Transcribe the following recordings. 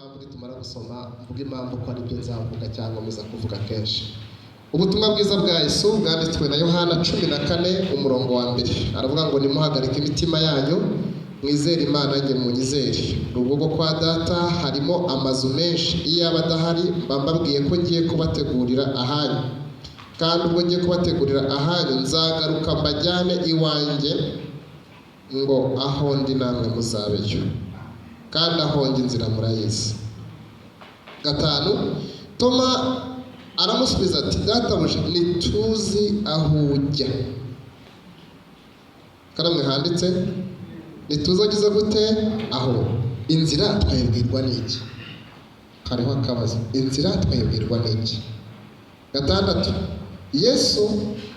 impamvu tumara gusoma mvuga impamvu ko ari byo nzavuga cyangwa muza kuvuga kenshi. Ubutumwa bwiza bwa Yesu bwanditswe na Yohana 14 umurongo wa 1. Aravuga ngo nimuhagarike imitima yanyu mwizere Imana nge munyizere. Ubwo kwa data harimo amazu menshi, iyo abadahari mbabwiye ko ngiye kubategurira ahanyu. Kandi ubwo ngiye kubategurira ahanyu nzagaruka mbajyane iwanjye, ngo aho ndi namwe muzabeyo, kandi aho ndi inzira murayizi. 5. Toma aramusubiza ati databuja ntituzi aho ujya. Karamwe handitse ntituzogize gute aho. Inzira twayibwirwa n'iki? Hariho akabazo, inzira twayibwirwa n'iki? 6. Yesu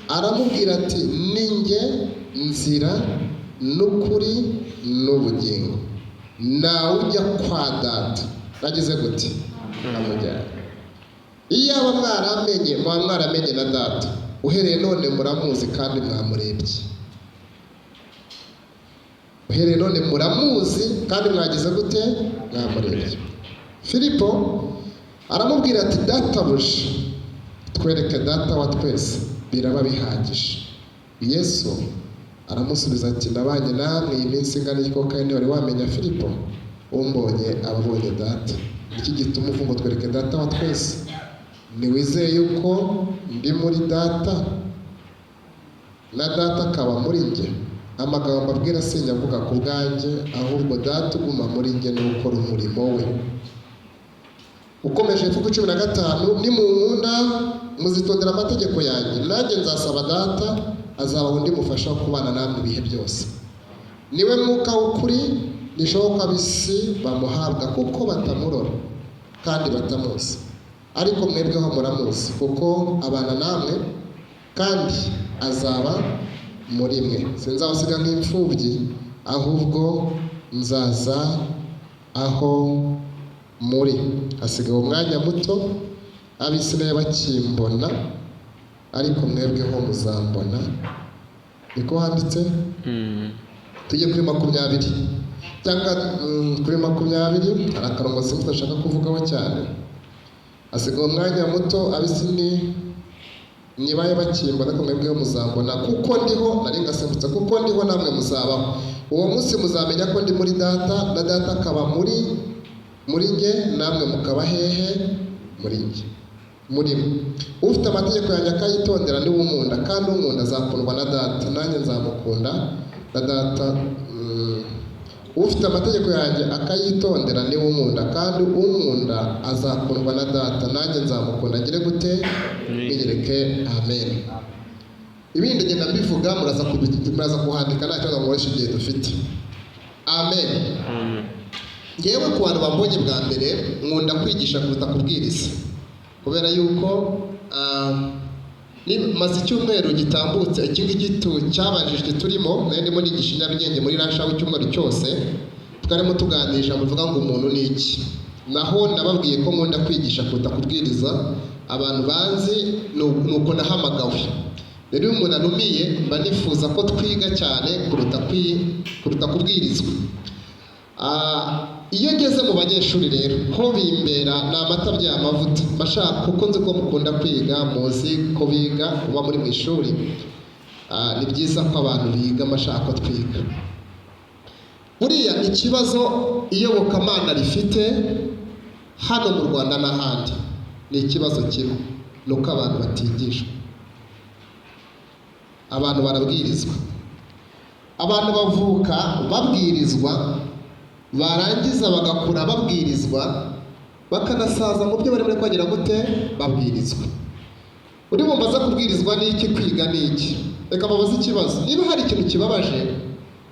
aramubwira ati ninjye nzira n'ukuri n'ubugingo, nawe ujya kwa data nagize gute namujyana. Iyaba mwaramenye na data, uhereye none muramuzi kandi mwamurebye. Uhereye none muramuzi kandi mwagize gute mwamurebye. Filipo aramubwira ati databuja twereke data wa twese biraba bihagije. Yesu aramusubiza ati nabanye namwe iyi minsi ingana iki koko kandi wari wamenya Filipo? Umbonye ababonye data. Iki gituma uvuga twereke data wa twese. Niwizeye yuko ndi muri data na data akaba muri nge? Amagambo mbabwira sinyavuga ku bwanjye, ahubwo data uguma muri nge ni ukora umurimo we. Ukomeje ivuga 15 nimunkunda muzitondera amategeko yanjye, nanjye nzasaba data azabaho undi mufasha kubana namwe ibihe byose. Niwe mwuka w'ukuri, nishoboka bisi bamuhabwa kuko batamurora kandi batamuzi, ariko mwebweho muramuzi kuko abana namwe kandi azaba muri mwe. Sinzabasiga nk'imfubyi, ahubwo nzaza aho muri. Hasigaye umwanya muto abisiraye bakimbona, ariko mwebweho muzambona. Niko handitse? Tujye kuri 20 cyangwa kuri 20 hari akarongo simba ndashaka kuvugaho cyane. Hasigaye umwanya muto abisini nibaye bakimbona, ariko mwebweho muzambona kuko ndiho. Nari ngasembutse kuko ndiho namwe muzabaho. Uwo munsi muzamenya ko ndi muri data na data akaba muri nge, namwe mukaba hehe muri nge muri mwe. Ufite amategeko yanjye akayitondera niwe unkunda, kandi unkunda azakundwa na data nanjye nzamukunda na data. Ufite amategeko yanjye akayitondera niwe unkunda, kandi unkunda azakundwa na data nanjye nzamukunda ngire gute mwiyereke. Amen. Ibindi ngenda mbivuga muraza kuhandika nta kibazo mukoresha igihe dufite. Amen. Ngewe ku bantu bambonye bwa mbere nkunda kwigisha kuruta kubwiriza, kubera yuko maze icyumweru gitambutse iki ngiki cyabanjije turimo ndimo nigisha Nyarugenge muri rasha w'icyumweru cyose, twarimo tuganisha muvuga ngo umuntu ni iki. Naho nababwiye ko nkunda kwigisha kuruta kubwiriza. Abantu banzi nuko nahamagawe. Rero iyo umuntu anumiye mba nifuza ko twiga cyane kuruta kubwirizwa. Iyo ngeze mu banyeshuri rero ho bimbera ni amata by'amavuta, bashaka kuko nzi ko mukunda kwiga, muzi ko biga kuba muri mu ishuri. Ni byiza ko abantu biga bashaka ko twiga. Buriya ikibazo iyobokamana rifite hano mu Rwanda n'ahandi ni ikibazo kimwe, nuko abantu batigishwa. Abantu barabwirizwa, abantu bavuka babwirizwa, barangiza bagakura babwirizwa, bakanasaza mu byo barimo kwagira gute babwirizwa. Uri bumbaza kubwirizwa n'iki, kwiga n'iki? Reka babaze ikibazo. Niba hari ikintu kibabaje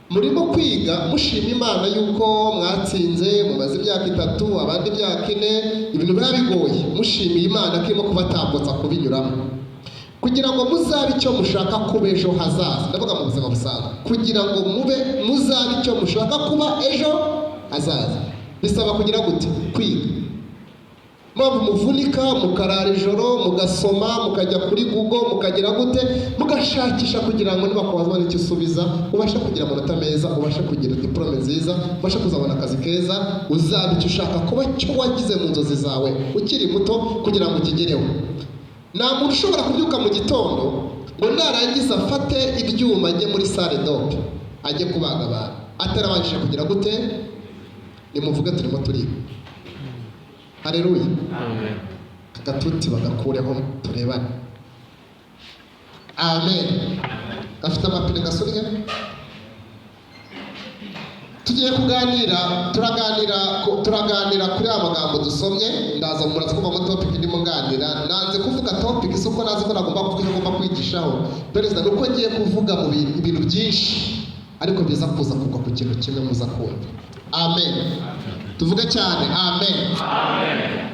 murimo kwiga mushima Imana yuko mwatsinze mumaze imyaka 3 abandi imyaka 4, ibintu biba bigoye, mushimiye Imana ko irimo kubatambutsa kubinyuramo kugira ngo muzabe icyo mushaka kuba ejo hazaza. Ndavuga mu buzima busanzwe, kugira ngo muzabe icyo mushaka kuba ejo hazaza bisaba kugira gute? Kwiga. mpamvu muvunika mukarara ijoro mugasoma mukajya kuri Google mukagera gute mugashakisha kugira ngo nibakubaza n'icyo usubiza ubashe kugira amanota meza, ubashe kugira diplome nziza, ubashe kuzabona akazi keza, uzaba icyo ushaka kuba cyo wagize mu nzozi zawe ukiri muto kugira ngo ukigereho. Nta muntu ushobora kubyuka mu gitondo ngo narangiza afate ibyuma ajye muri salle dope ajye kubaga abantu atarabashije kugira gute. Nimuvuge turimo turiga. Haleluya. Amen. Agatuti bagakureho turebane. Amen. Gafite amapine gasorye. Tugiye kuganira, turaganira kuri amagambo dusomye. Ndaza muraza kuva mu topic ndimo nganira. Nanze kuvuga topic isuko nazi ko nagomba kuvuga ngomba kwigishaho. Perezida nuko ngiye kuvuga mu ibintu byinshi ariko biza kuza kugwa ku kintu kimwe muza kumva. Amen. Tuvuge cyane amen. Amen.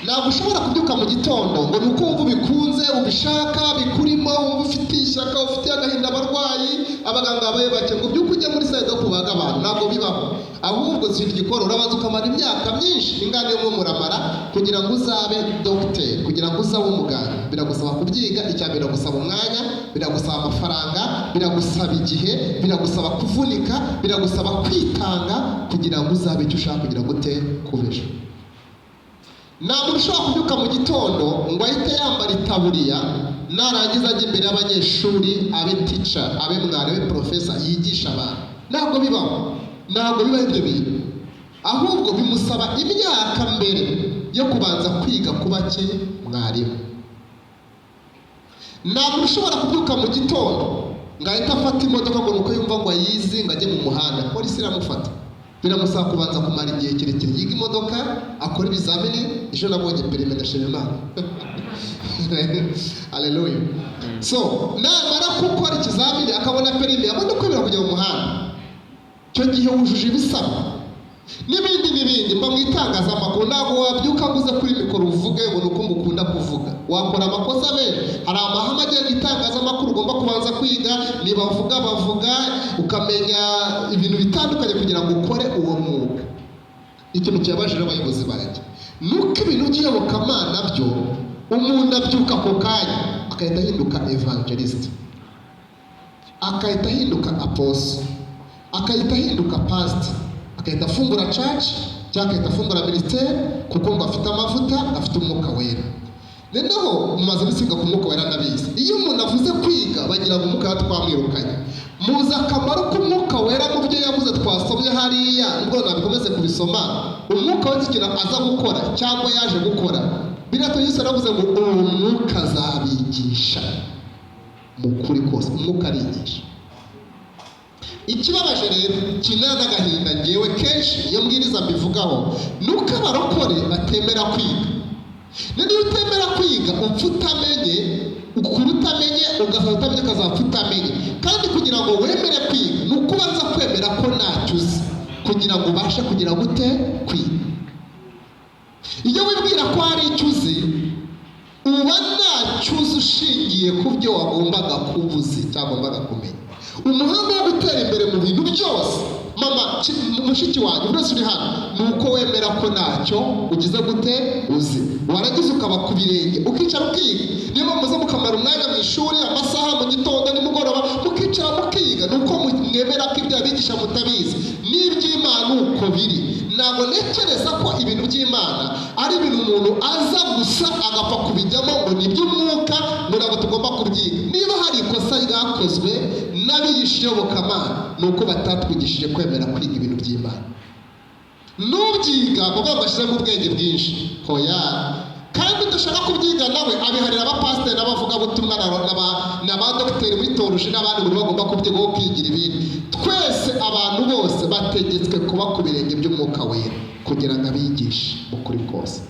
Ntabwo ushobora kubyuka mu gitondo ngo nuko wumva bikunze ubishaka bikurimo wumva ufite ishyaka ufite agahinda abarwayi abaganga babaye bake ngo byuko ujye muri salle dope kubaga abantu. Ntabwo bibaho. Ahubwo si igikoro urabanza ukamara imyaka myinshi ingana yo muramara kugira ngo uzabe doctor, kugira ngo uzabe umuganga. Biragusaba kubyiga, icya biragusaba umwanya, biragusaba amafaranga, biragusaba igihe, biragusaba kuvunika, biragusaba kwitanga kugira ngo uzabe icyo ushaka kugira ngo ute kubejo. Ntabwo ushobora kubyuka mu gitondo ngo ahite yambara itaburiya narangiza ajye imbere y'abanyeshuri abe teacher, abe mwarimu, abe professor yigisha abantu. Ntabwo bibaho. Ntabwo bibaho ibyo bintu. Ahubwo bimusaba imyaka mbere yo kubanza kwiga kuba ki mwarimu. Ntabwo ushobora kubyuka mu gitondo ngo ahite afata imodoka ngo nuko yumva ngo ayizi ngo ajye mu muhanda polisi iramufata. Biramusaba kubanza kumara igihe kirekire yiga imodoka, akora ibizamini. Ejo nabonye perime ndashima Imana. Haleluya. So namara gukora ikizamini akabona perime abona kwemera kujya mu muhanda, cyo gihe wujuje ibisabwa. N'ibindi mba mu itangazamakuru. Ntabwo wabyuka nguze kuri mikoro uvuge ngo nuko ngukunda kuvuga. Wakora amakosa benshi. Hari amahame agenga itangazamakuru ugomba kubanza kwiga. Niba bavuga ukamenya ibintu bitandukanye kugira ngo ukore uwo mwuga. Ikintu cyabajije abayobozi banjye nuko ibintu by'iyobokamana byo umuntu abyuka ako kanya akahita ahinduka evangelist, akahita ahinduka apostle, akahita ahinduka pastor, akahita afungura church cyangwa akahita afungura ministeri kuko ngo afite amavuta, afite umwuka wera. Noneho mumaze bisiga ku mwuka wera nabizi. Iyo umuntu avuze kwiga bagira ngo umwuka twamwirukanye. Muza akamaro k'umwuka wera mu byo yavuze twasomye hariya ngo nabikomeze kubisoma. Umwuka wese ikintu aza gukora cyangwa yaje gukora birato Yesu aravuze ngo uwo mwuka azabigisha mu kuri kose. Umwuka arigisha. Ikibabaje rero kinana n'agahinda ngewe kenshi iyo mbwiriza mbivugaho nuko abarokore batemera kwiga. Niyo utemera kwiga upfa utamenye, ukura utamenye, ugafata utamenye ukazapfa utamenye. Kandi kugira ngo wemere kwiga ni uko ubanza kwemera ko ntacyo uzi kugira ngo ubashe kugira gute kwiga. Iyo wibwira ko hari icyo uzi uba ntacyo uzi ushingiye ku byo wagombaga kuba uzi cyangwa wagombaga kumenya. Umuhanga wo gutera imbere mu bintu byose mama mushiki wanjye uretse uri hano nuko wemera ko ntacyo ugize gute uzi. Waragize ukaba ku birenge ukicara ukiga. Niba muze mukamara umwanya mu ishuri amasaha mu gitondo nimugoroba mukicara mukiga nuko mwemera ko ibyo abigisha mutabizi. N'iby'Imana uko biri. Ntabwo ntekereza ko ibintu by'Imana ari ibintu umuntu aza gusa agapfa kubijyamo ngo ni iby'umwuka ngo ntabwo tugomba kubyiga. Niba hari ikosa ryakozwe n'abigisha iyobokamana ni uko batatwigishije kwemera kwiga ibintu by'Imana. Nubyiga ngo bashyiremo ubwenge bwinshi hoya, kandi udashaka kubyiga nawe abiharira abapasiteri n'abavugabutumwa n'abadogiteri muri teoloji n'abandi buri bagomba kubyiga wo kwigira ibindi. Twese abantu bose bategetswe kuba ku birenge by'umwuka wera kugira ngo abigishe ukuri kose.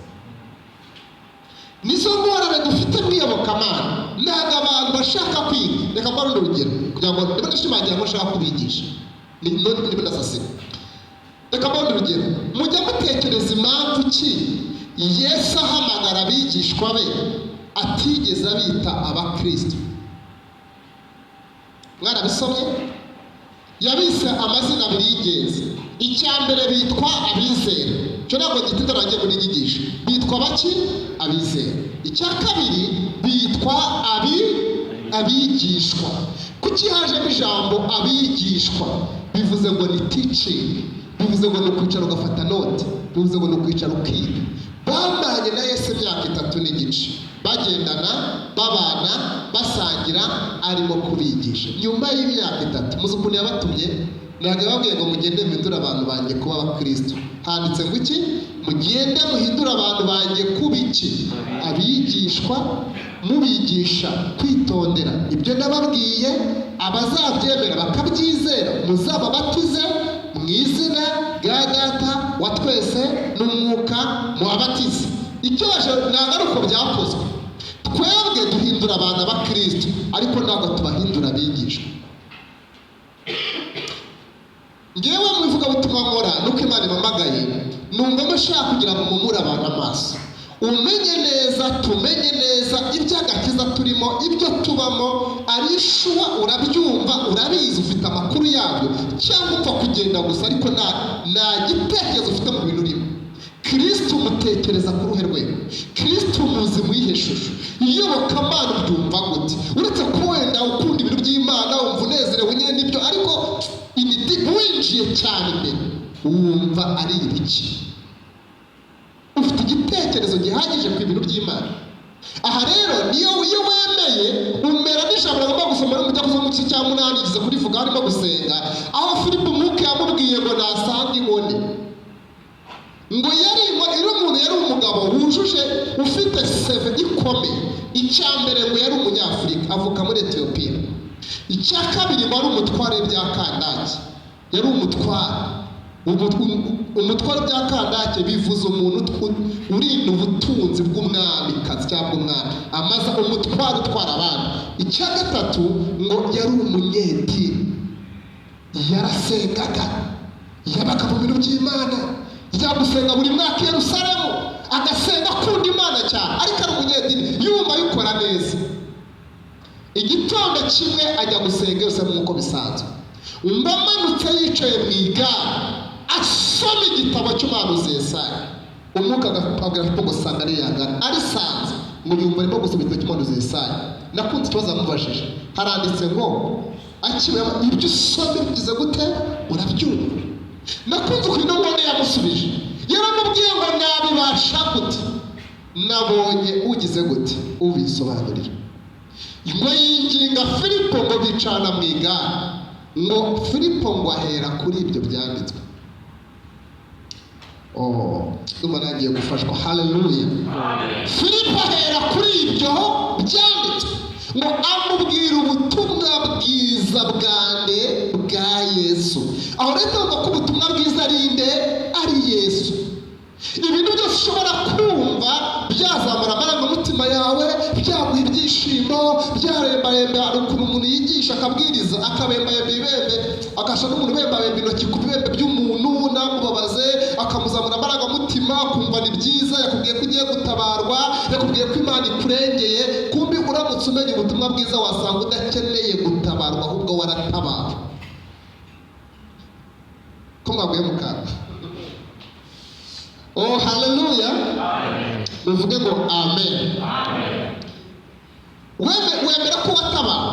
Nizo ngorane dufite mu iyobokamana. Ntabwo abantu bashaka kwiga. Reka mbare urugero kugira ngo niba ndashimangira ko nshaka kubigisha niba ndasasira. Reka mbare urugero mujya mutekereza impamvu ki Yesu ahamagara abigishwa be atigeze abita abakristo. Mwarabisomye? Yabise amazina abiri y'ingenzi. Icya mbere bitwa abizera cyo ntabwo gitinda nagiye muri nyigisho. Bitwa baki? Abizera. Icya kabiri bitwa abigishwa. Kuki hajemo ijambo abigishwa? Bivuze ngo ni teaching, bivuze ngo ni ukwicara ugafata note, bivuze ngo ni ukwicara ukiga. Bamanye na Yesu imyaka 3 n'igice, bagendana, babana, basangira, arimo kubigisha. Nyuma y'imyaka 3 muzi ukuntu yabatumye, ntabwo yababwiye ngo mugende muhindura abantu banjye kuba abakristo. Handitse ngo iki? Mugende muhindura abantu banjye kuba iki? Abigishwa, mubigisha kwitondera ibyo nababwiye, abazabyemera bakabyizera muzababatize mu izina rya Data wa twese n'Umwuka mubabatize. Icyo ntabwo ari uko byakozwe. Twebwe duhindura abantu abakristo, ariko ntabwo tubahindura abigishwa. Ngewe mu ivugabutumwa nkora nuko Imana impamagaye, numva mushaka kugira ngo mumure abantu amaso, umenye neza, tumenye neza iby'agakiza turimo, ibyo tubamo, ari shuwa, urabyumva, urabizi, ufite amakuru yabyo, cyangwa upfa kugenda gusa ariko nta gitekerezo ufite mu bintu urimo. Kristo umutekereza ku ruhe rwe? Kristo muzi mu ihe shusho. Iyobokamana ubyumva gute? Uretse ko wenda ukunda ibintu by'Imana, wumva unezerewe nyine n'ibyo, ariko winjiye cyane imbere wumva ari ibiki? Ufite igitekerezo gihagije ku bintu by'Imana. Aha rero niyo wemeye, umera n'ijambo rigomba gusoma no mujya kuva mu gice cya 8 gize kurivuga harimo gusenga, aho Filipo Umwuka yamubwiye ngo nasanga inkoni, ngo yari umuntu, yari umugabo wujuje, ufite seve ikomeye. Icya mbere ngo yari umunyafurika, avuka muri Etiyopiya. Icya kabiri ngo ari umutware bya kandake, yari umutware. Umutware bya kandake bivuze umuntu urinda ubutunzi bw'umwami kazi cyangwa umwami, amaze umutware utwara abandi. Icya gatatu ngo yari umunyedini, yarasengaga, yabaga mu bintu by'Imana, yagusenga buri mwaka i Yerusalemu, agasenga akunda Imana cyane, ariko ari umunyedini, yumva yikora neza. Igitondo kimwe ajya gusenga yose nk'uko bisanzwe, amanutse yicaye mu igare asoma igitabo cy'umuhanuzi Yesaya. Umwuka agabwira ko gusanga ari yagana arisanze ngo yumva arimo gusoma igitabo cy'umuhanuzi Yesaya. Nakunze ikibazo amubajije, haranditse ngo akimera ibyo usoma bigize gute? Urabyumva? Nakunze uko ino mbone yamusubije, yaramubwiye ngo nabibasha gute? Nabonye ugize gute? Ubisobanurira. Ngo yinginga Filipo ngo bicana mu igare, ngo Filipo ngo ahera kuri ibyo byanditswe. Ndumva nagiye gufashwa. Haleluya. Filipo ahera kuri ibyo byanditswe, ngo amubwira ubutumwa bwiza bwa Yesu. Aho rero ngo ko ubutumwa bwiza ari nde? Ari Yesu. Ibintu byose ushobora kumva byazamura amarangamutima yawe, byaguha ibyishimo, byarembayembe. Hari ukuntu umuntu yigisha akabwiriza akabembayembe ibibembe, agasha n'umuntu ubembayembe intoki ku bibembe by'umuntu namubabaze, akamuzamura amarangamutima, akumva ni byiza. Yakubwiye ko ugiye gutabarwa, yakubwiye ko Imana ikurengeye, kumbi uramutse umenya ubutumwa bwiza wasanga udakeneye gutabarwa, ahubwo waratabawe. Ko mwaguye mu kanwa? Haleluya. Muvuge ngo amen. Wemera ko watabawe.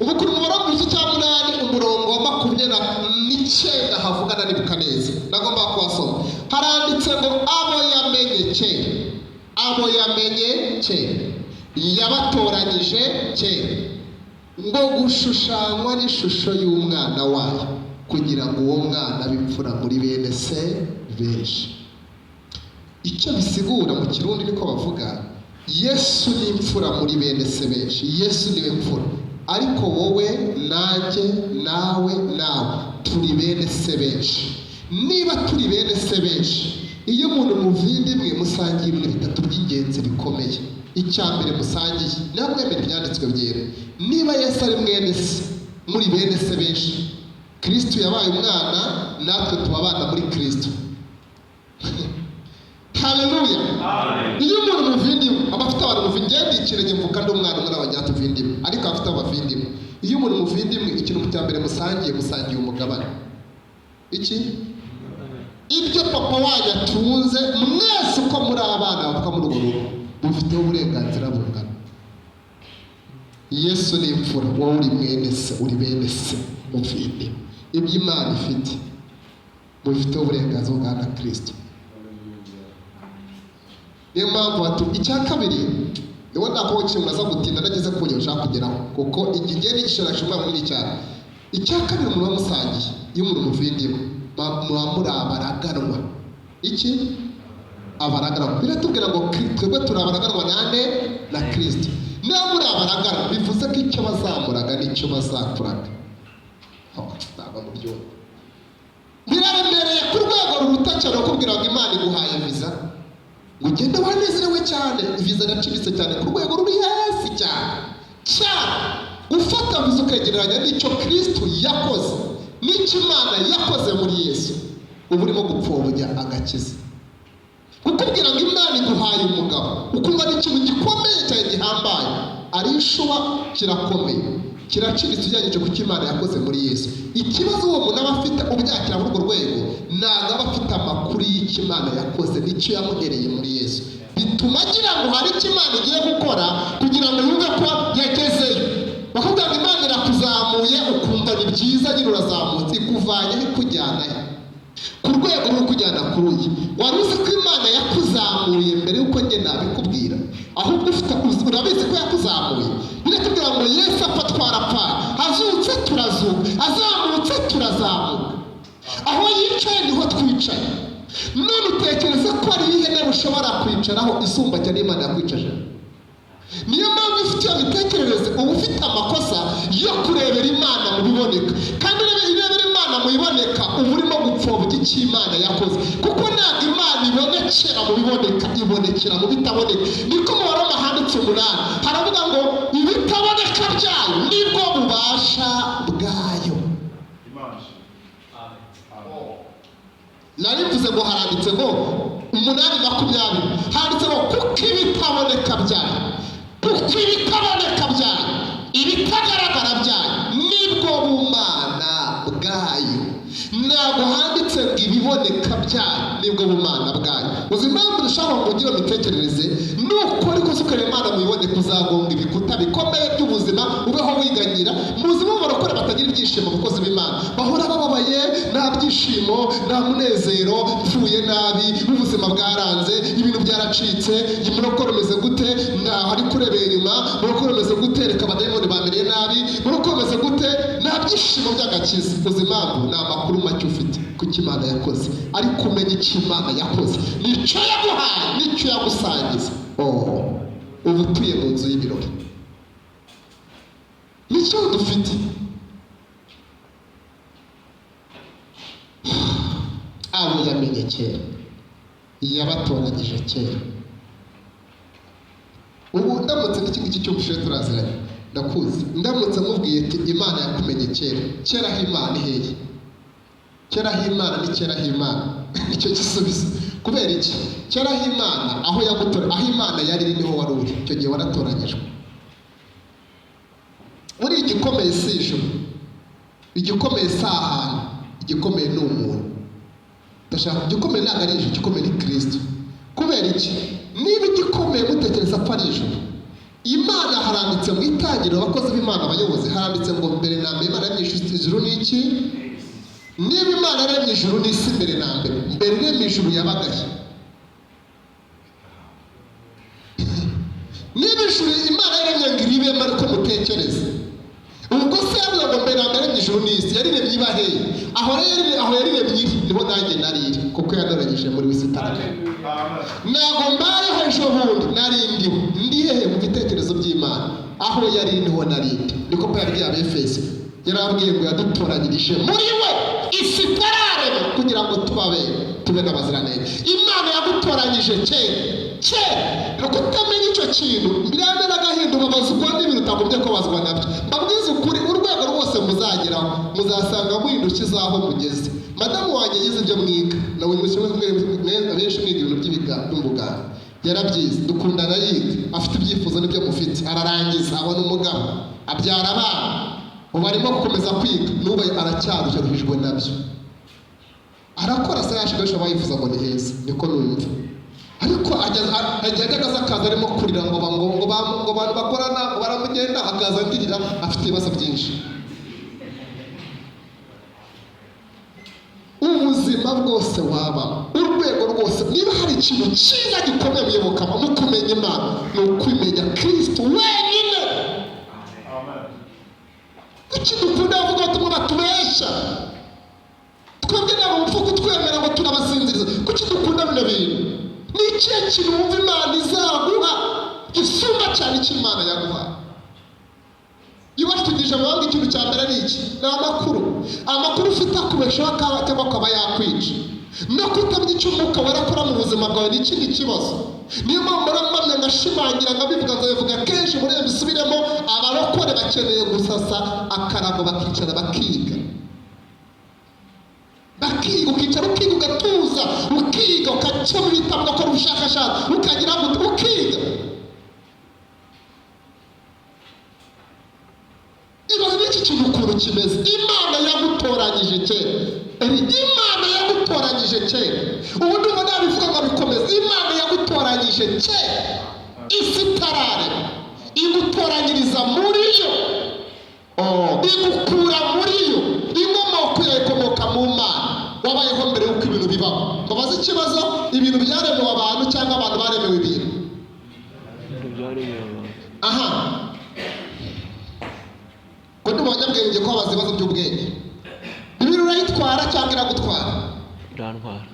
Ubu kuri umubare wa 8 umurongo wa 29 havugana n'ibukaneza, nagomba kuhasoma. Haranditse ngo abo yamenye kera, yabatoranyije kera, ngo gushushanywa n'ishusho y'umwana wayo, kugira ngo uwo mwana bimfura muri bene se benshi. Icyo bisigura mu Kirundi niko bavuga, Yesu ni imfura muri bene se benshi. Yesu niwe mfura, ariko wowe nanjye nawe turi bene se benshi. Niba turi bene se benshi, iyo umuntu muvindimwe musangiye ibintu bitatu by'ingenzi bikomeye. Icya mbere musangiye namwemera ibyanditswe byera. Niba Yesu ari mwene se, muri bene se benshi, Kristo yabaye umwana, natwe tubabana muri Kristo. Haleluya. Iyo umuntu muvindimwe, abafite abantu muvindimwe, ikirenge mvuka ndi umwana umwe n'abanyatu vindimwe, ariko abafite abavindimwe. Iyo umuntu muvindimwe, ikintu cya mbere musangiye umugabane. Iki? ibyo papa wanyu atunze mwese uko muri abana bavuka muri urwo rugo mufiteho uburenganzira bungana. Yesu ni imfura, wowe uri mwene se, uri bene se, mufite ibyo Imana ifite, mufiteho uburenganzira bungana na Kristo. Niyo mpamvu batu icya kabiri niwo nako kintu naza gutinda nageze ku nyuma ushaka kugeraho, kuko igihe n'igishara cyumva muri cyane. Icya kabiri umuntu wamusangiye iyo umuntu muvindimo muri abaraganwa. Iki abaraganwa biratubwira ngo twebwe turabaraganwa nande na Kristo. Niba muri abaraganwa bivuze ko icyo bazamuraga n'icyo bazaturaga. Ntabwo mu byo biraremereye ku rwego ruruta cyane kubwira ngo Imana iguhaye viza ugende wanezerewe cyane. Viza iracibitse cyane ku rwego ruri hasi cyane ufata viza ukegereranya n'icyo Kristo yakoze n'icyo Imana yakoze muri Yesu, uba urimo gupfobya agakiza. Kukubwira ngo Imana iguhaye umugabo ukumva ni ikintu gikomeye cyane gihambaye, ari ishuwa kirakomeye kiracibitse ujyanye ku cyo Imana yakoze muri Yesu. Ikibazo uwo muntu aba afite ubyakira muri urwo rwego ntabwo aba afite amakuru y'icyo Imana yakoze n'icyo yamuhereye muri Yesu, bituma agira ngo hari icyo Imana igiye gukora kugira ngo yumve ko yagezeyo. Bakubwira ngo Imana irakuzamuye ukumva ni byiza, nyine urazamutse, ikuvanye ikujyanayo ku rwego rwo kujyana kuri uyu. Wari uzi ko Imana yakuzamuye mbere y'uko njye nabikubwira, ahubwo urabizi ko yakuzamuye. Biratubwira ngo Yesu apfa twarapfaye, azutse turazuka, azamutse turazamuka, aho yicaye niho twicaye. None utekereza ko ari iyihe ntebe ushobora kwicaraho isumba cyane Imana yakwicaje? Niyo mpamvu ufite iyo mitekerereze uba ufite amakosa yo kurebera Imana mu biboneka, kandi urebera Imana mu biboneka uba urimo gupfobya icyo Imana yakoze, kuko ntabwo Imana ibonekera mu biboneka, ibonekera mu bitaboneka. Niko mu Baroma handitse 8 haravuga ngo ibitaboneka byayo nibwo bubasha bwayo. Narivuze ngo haranditse ngo 8:20 handitse ngo kuko ibitaboneka byayo, kuko ibitaboneka byayo, ibitagaragara byayo nibwo bumana bwayo. Ntabwo handitse ngo ibiboneka byayo nibwo bumana bwayo. Uzi impamvu dushaka ngo ugire imitekerereze nuko ariko sukarema Imana muyiboneka uzagonga ibikuta bikomeye by'ubuzima, ubeho wiganyira. Muzima barokora batagira ibyishimo abakozi b'Imana, bahora bababaye, nta byishimo, nta munezero, mfuye nabi, ubuzima bwaranze, ibintu byaracitse, imurokoro meze gute, ntaho ari kurebera inyuma, murokoro meze gute, reka abadayimoni bamereye nabi, murokoro meze gute, nta byishimo by'agakiza. Uzi impamvu? Ni amakuru make ufite kuko Imana yakoze, ariko umenya icyo Imana yakoze nicyo yaguhaye nicyo yagusangiza. Ubu utuye mu nzu y'ibirori, nicyo dufite. Abo yamenye kera, yabatoranyije kera. Ubu ndamutse n'iki ngiki cyo gushe turaziranye, ndakuzi, ndamutse mubwiye ati Imana yakumenye kera, kera h'Imana iheye, kera h'Imana ni kera h'Imana. Icyo gisubizo kubera iki? Kera h'Imana aho yagutora, aho Imana yari iri niho wari uri, icyo gihe waratoranyijwe. Uri igikomeye si ijuru, igikomeye si ahantu, igikomeye ni umuntu. Ndashaka igikomeye ntabwo ari ijuru, igikomeye ni Kristo. Kubera iki? Niba igikomeye mutekereza ko ari ijuru, Imana haranditse mu itangiriro abakozi b'Imana abayobozi, haranditse ngo mbere na mbere Imana yaremye ijuru n'iki? Niba Imana yaremye ijuru n'isi mbere na mbere, mbere iremye ijuru yabagaye. Niba ijuru Imana yaremye ngo iribemo ariko mutekereze, ubwo se yavuga ngo mbere na mbere yaremye ijuru n'isi, yariremye ibaheye, aho yariremye iri niho nanjye nariri, kuko yanoranyije muri wese itandukanye. Ntabwo mbayeho ejo bundi narindiho, ndi hehe mu bitekerezo by'Imana? Aho yari niho narindi. Niko Pawulo yabwiye Abefeso, yarabwiye ngo yadutoranyirije muri we isi itararema kugira ngo tube n'abaziranenge. Imana yagutoranyije kera. Nuko utamenya icyo kintu birane n'agahinda ubabazwa n'ibintu utagombye ko bazwa nabyo. Mbabwiza ukuri, urwego rwose muzageraho muzasanga muhindukiza aho mugeze. Madamu wanjye yize ibyo mwiga, nawe benshi mwiga ibintu by'ubuganga, yarabyize, dukundana yiga, afite ibyifuzo n'ibyo mufite, ararangiza, abona umugabo, abyara abana, ubu arimo gukomeza kwiga, n'ubu aracyaruhijwe nabyo. arakora se yashibesha bayifuza ngo ni heza niko numva ariko ajyaga akaza arimo kurira ngo abantu bakorana ngo baramugenda akaza ndirira afite ibibazo byinshi. Ubuzima bwose waba urwego rwose niba hari ikintu cyiza gikomeye muyobokamo mu kumenya Imana ni ukwimenya Kristo wenyine. Kuki dukunda kuvuga ngo batubesha twebwe nabo upfa kutwemera ngo turabasinziriza? Kuki dukunda bino bintu? Ni ikihe kintu wumva Imana izaguha gisumba cyane icyo Imana yaguha? Iyo watugije amahanga ikintu cya mbere ni iki? Ni amakuru ufite akubeshaho cyangwa akaba yakwica. No kutamenya icyo Umwuka Wera akora mu buzima bwawe ni ikindi kibazo. Niyo mpamvu muramamya ngashimangira ngabivuga nzabivuga kenshi muri bisubiremo, abarokore bakeneye gusasa akarago bakicara bakiga. Ukicara ukiga ugatuza ukiga ukacamo ibitabo ugakora ubushakashatsi ukagira ngo ukiga. Ibaze n'iki kintu ukuntu kimeze. Imana yagutoranyije kera. Imana yagutoranyije kera. Ubu ndumva nabivuga ngo bikomeze. Imana yagutoranyije kera isi itarare igutoranyiriza muri yo, igukura muri yo. Inkomoko yawe ikomoka mu Mana. Wabayeho mbere y'uko ibintu bibaho. Babaze ikibazo, ibintu byaremewe abantu cyangwa abantu baremewe ibintu? Aha, ko ndi umunyabwenge ko babaza ibibazo by'ubwenge. Ibintu urayitwara cyangwa iragutwara? Irantwara.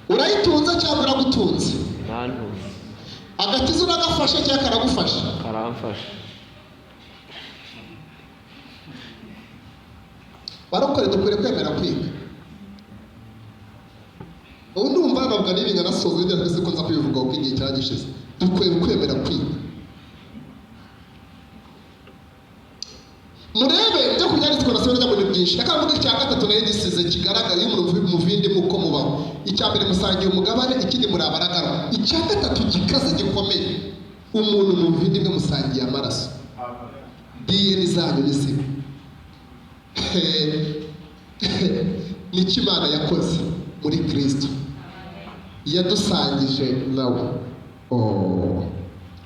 Urayitunze cyangwa iragutunze? Irantunze. Agakiza uragafashe cyangwa karagufasha? Karamfasha. Barokore dukwiye kwemera kwiga. Ubu ndumva navuga n'ibintu nasoza ibyo twese ko nza kubivugaho ko igihe cyagishize. Dukwiye kwemera kwiga. Murebe byo kunyanditswe nasubira njya muri byinshi. Akavuga icya gatatu nayo gisize kigaragara iyo umuntu muvindi muko mubaho. Icya mbere musangiye umugabane, ikindi muri abaragara. Icya gatatu gikaze gikomeye, umuntu muvindi mwe musangiye amaraso. DNA zanyu ni zimwe. Niki Imana yakoze muri Kristo yadusangije nawe.